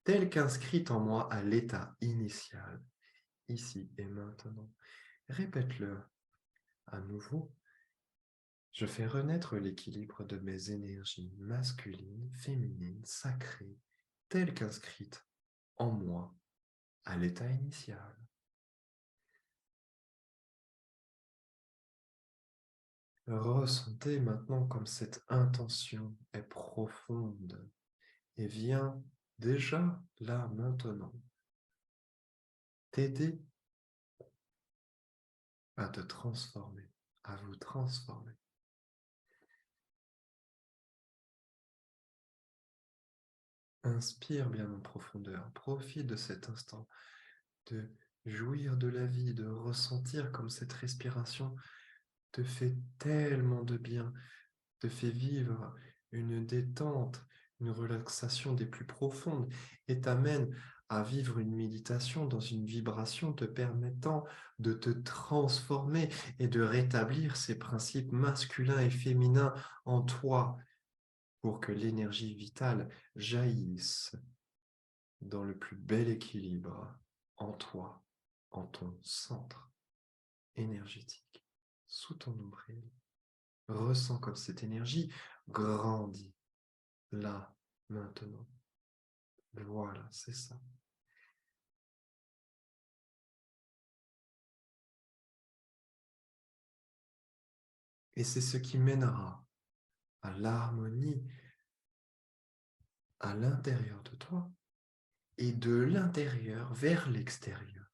telles qu'inscrites en moi à l'état initial, ici et maintenant. Répète-le à nouveau. Je fais renaître l'équilibre de mes énergies masculines, féminines, sacrées, telles qu'inscrites en moi à l'état initial. Ressentez maintenant comme cette intention est profonde et vient déjà là maintenant t'aider à te transformer, à vous transformer. Inspire bien en profondeur, profite de cet instant, de jouir de la vie, de ressentir comme cette respiration te fait tellement de bien, te fait vivre une détente, une relaxation des plus profondes et t'amène à vivre une méditation dans une vibration te permettant de te transformer et de rétablir ces principes masculins et féminins en toi pour que l'énergie vitale jaillisse dans le plus bel équilibre en toi, en ton centre énergétique, sous ton nombril. Ressens comme cette énergie grandit, là, maintenant. Voilà, c'est ça. Et c'est ce qui mènera à l'harmonie à l'intérieur de toi et de l'intérieur vers l'extérieur.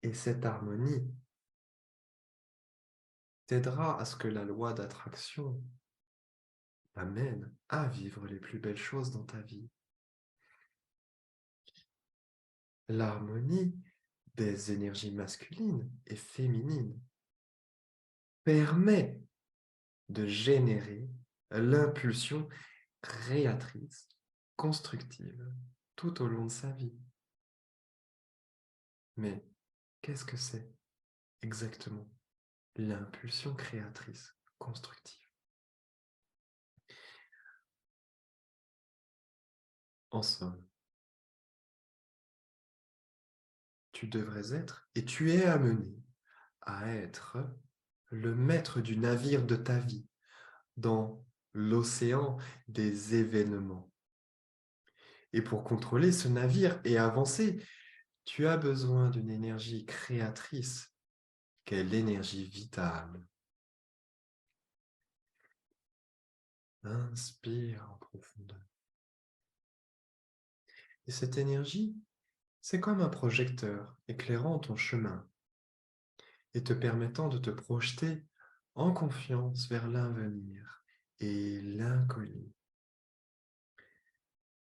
Et cette harmonie t'aidera à ce que la loi d'attraction t'amène à vivre les plus belles choses dans ta vie. L'harmonie des énergies masculines et féminines permet de générer l'impulsion créatrice, constructive, tout au long de sa vie. Mais qu'est-ce que c'est? exactement l'impulsion créatrice constructive. En somme, tu devrais être, et tu es amené à être le maître du navire de ta vie dans l'océan des événements. Et pour contrôler ce navire et avancer, tu as besoin d'une énergie créatrice, qu'est l'énergie vitale. Inspire en profondeur. Et cette énergie, c'est comme un projecteur éclairant ton chemin et te permettant de te projeter en confiance vers l'avenir et l'inconnu.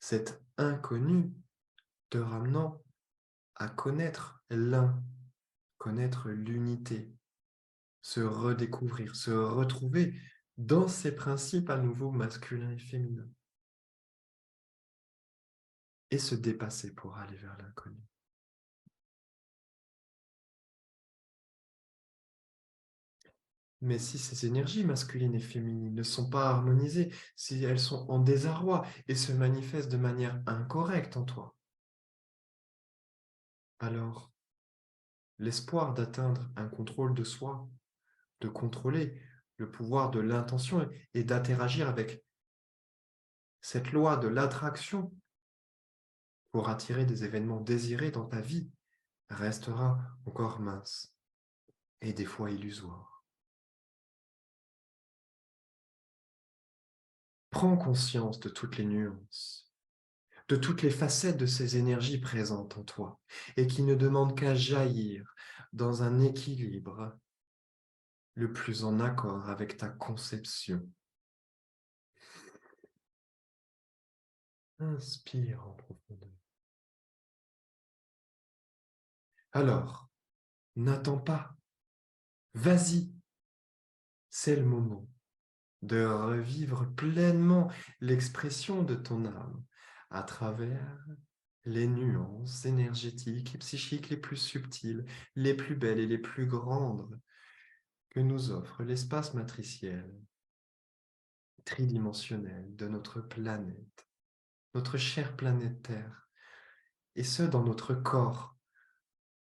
Cet inconnu te ramenant à connaître l'un, connaître l'unité, se redécouvrir, se retrouver dans ses principes à nouveau masculins et féminins et se dépasser pour aller vers l'inconnu. Mais si ces énergies masculines et féminines ne sont pas harmonisées, si elles sont en désarroi et se manifestent de manière incorrecte en toi, alors l'espoir d'atteindre un contrôle de soi, de contrôler le pouvoir de l'intention et d'interagir avec cette loi de l'attraction pour attirer des événements désirés dans ta vie restera encore mince et des fois illusoire. Prends conscience de toutes les nuances, de toutes les facettes de ces énergies présentes en toi et qui ne demandent qu'à jaillir dans un équilibre le plus en accord avec ta conception. Inspire en profondeur. Alors, n'attends pas, vas-y, c'est le moment de revivre pleinement l'expression de ton âme à travers les nuances énergétiques et psychiques les plus subtiles, les plus belles et les plus grandes que nous offre l'espace matriciel, tridimensionnel de notre planète, notre chère planète Terre, et ce dans notre corps,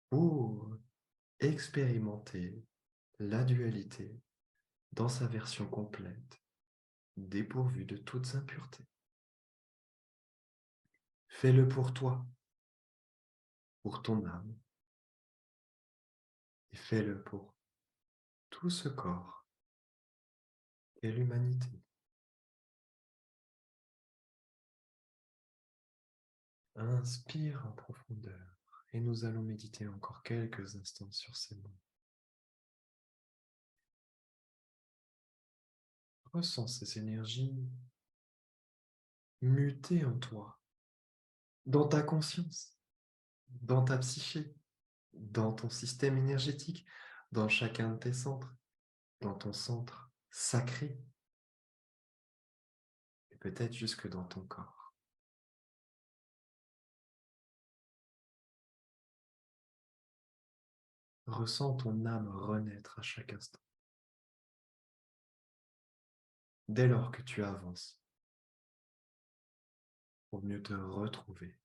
pour expérimenter la dualité dans sa version complète, dépourvue de toutes impuretés. Fais-le pour toi, pour ton âme, et fais-le pour tout ce corps et l'humanité. Inspire en profondeur et nous allons méditer encore quelques instants sur ces mots. Ressens ces énergies muter en toi, dans ta conscience, dans ta psyché, dans ton système énergétique, dans chacun de tes centres, dans ton centre sacré et peut-être jusque dans ton corps. Ressens ton âme renaître à chaque instant. Dès lors que tu avances, pour mieux te retrouver.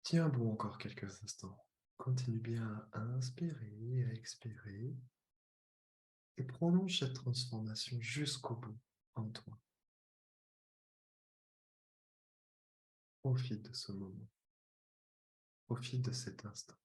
Tiens bon encore quelques instants. Continue bien à inspirer et à expirer et prolonge cette transformation jusqu'au bout en toi. Profite de ce moment. Profite de cet instant.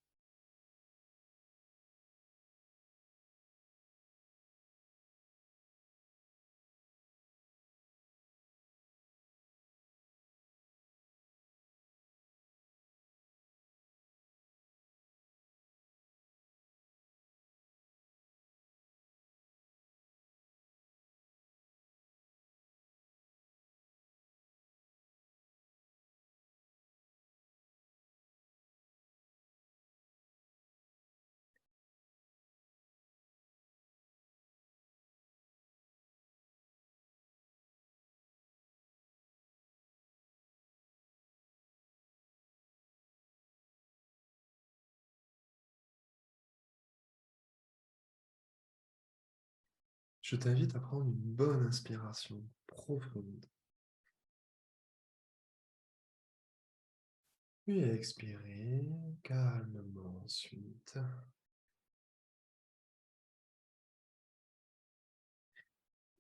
Je t'invite à prendre une bonne inspiration profonde, puis à expirer calmement ensuite.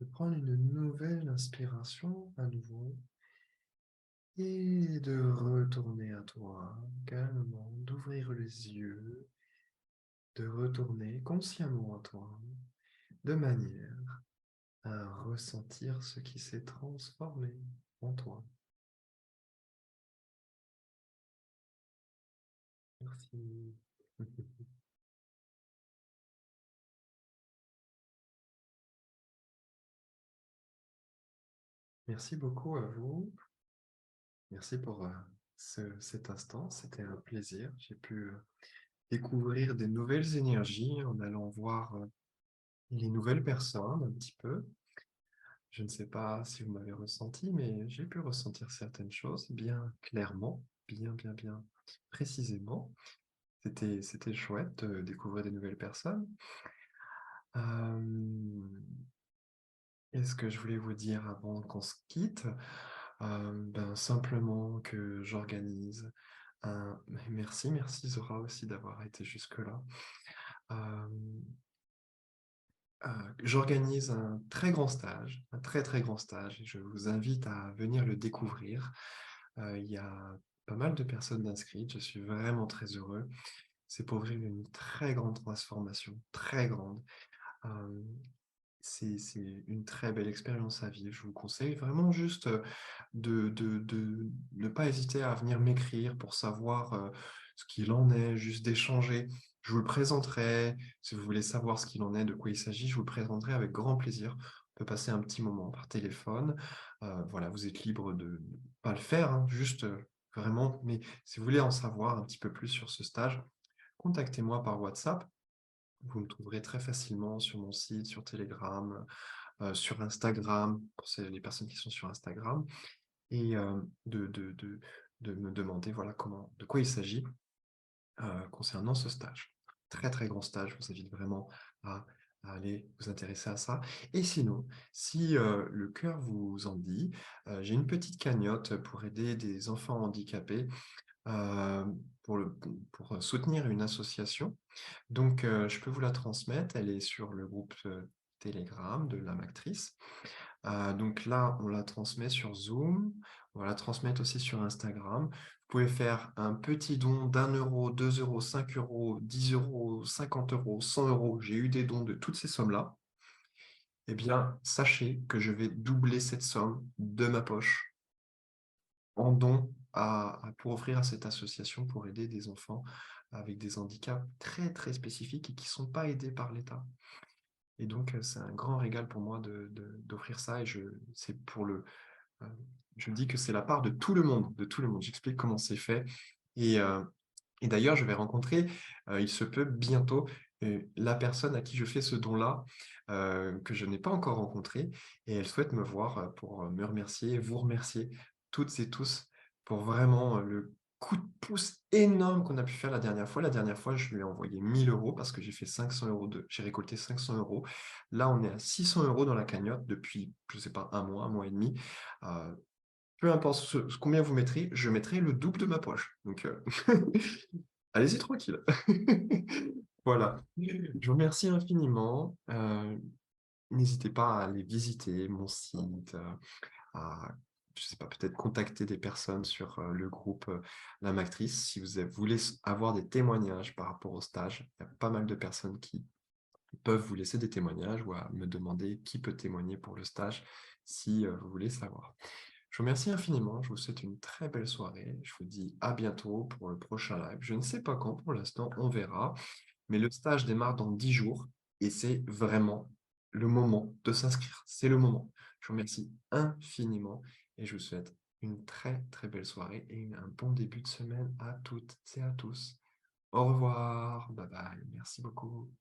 De prendre une nouvelle inspiration à nouveau et de retourner à toi calmement, d'ouvrir les yeux, de retourner consciemment à toi, de manière à ressentir ce qui s'est transformé en toi. Merci. Merci beaucoup à vous. Merci pour cet instant. C'était un plaisir. J'ai pu découvrir des nouvelles énergies en allant voir les nouvelles personnes un petit peu. Je ne sais pas si vous m'avez ressenti, mais j'ai pu ressentir certaines choses bien clairement, bien précisément. C'était chouette de découvrir des nouvelles personnes. Euh, Qu'est-ce que je voulais vous dire avant qu'on se quitte? Ben, simplement que j'organise un... Merci Zora aussi d'avoir été jusque-là. Euh, J'organise un très grand stage, un très grand stage, et je vous invite à venir le découvrir. Il y a pas mal de personnes inscrites, je suis vraiment très heureux. C'est pour vivre une très grande transformation, très grande. Euh, c'est une très belle expérience à vivre. Je vous conseille vraiment juste de ne pas hésiter à venir m'écrire pour savoir ce qu'il en est, juste d'échanger. Je vous le présenterai. Si vous voulez savoir ce qu'il en est, de quoi il s'agit, je vous le présenterai avec grand plaisir. On peut passer un petit moment par téléphone. Voilà, vous êtes libre de ne pas le faire, hein, juste vraiment. Mais si vous voulez en savoir un petit peu plus sur ce stage, contactez-moi par WhatsApp. Vous me trouverez très facilement sur mon site, sur Telegram, sur Instagram, pour les personnes qui sont sur Instagram, et de me demander voilà, de quoi il s'agit concernant ce stage. Très grand stage, je vous invite vraiment à, à aller vous intéresser à ça. Et sinon, si le cœur vous en dit, j'ai une petite cagnotte pour aider des enfants handicapés euh, pour soutenir une association. Donc, je peux vous la transmettre. Elle est sur le groupe Telegram de la Mactrice. Donc là, on la transmet sur Zoom. On va la transmettre aussi sur Instagram. Vous pouvez faire un petit don d'1 euro, 2 euros, 5 euros, 10 euros, 50 euros, 100 euros. J'ai eu des dons de toutes ces sommes-là. Eh bien, sachez que je vais doubler cette somme de ma poche en don pour offrir à cette association pour aider des enfants avec des handicaps très spécifiques et qui ne sont pas aidés par l'État. Et donc, c'est un grand régal pour moi d'offrir ça. Et c'est pour euh, je dis que c'est la part de tout le monde, de tout le monde. J'explique comment c'est fait. Et, euh, et d'ailleurs, je vais rencontrer, il se peut bientôt, la personne à qui je fais ce don-là, que je n'ai pas encore rencontré. Et elle souhaite me voir pour me remercier, vous remercier, toutes et tous, pour vraiment le coup de pouce énorme qu'on a pu faire la dernière fois. La dernière fois, je lui ai envoyé 1 000 euros parce que j'ai fait 500 euros j'ai récolté 500 euros. Là, on est à 600 euros dans la cagnotte depuis, je ne sais pas, un mois et demi. Euh, peu importe combien vous mettrez, je mettrai le double de ma poche. Donc, allez-y tranquille. Voilà. Je vous remercie infiniment. N'hésitez pas à aller visiter mon site, à, je sais pas, peut-être contacter des personnes sur le groupe La Mactrice. Si vous voulez avoir des témoignages par rapport au stage, il y a pas mal de personnes qui peuvent vous laisser des témoignages ou à me demander qui peut témoigner pour le stage si vous voulez savoir. Je vous remercie infiniment, je vous souhaite une très belle soirée. Je vous dis à bientôt pour le prochain live. Je ne sais pas quand pour l'instant, on verra. Mais le stage démarre dans 10 jours et c'est vraiment le moment de s'inscrire. C'est le moment. Je vous remercie infiniment et je vous souhaite une très très belle soirée et un bon début de semaine à toutes et à tous. Au revoir, bye bye, merci beaucoup.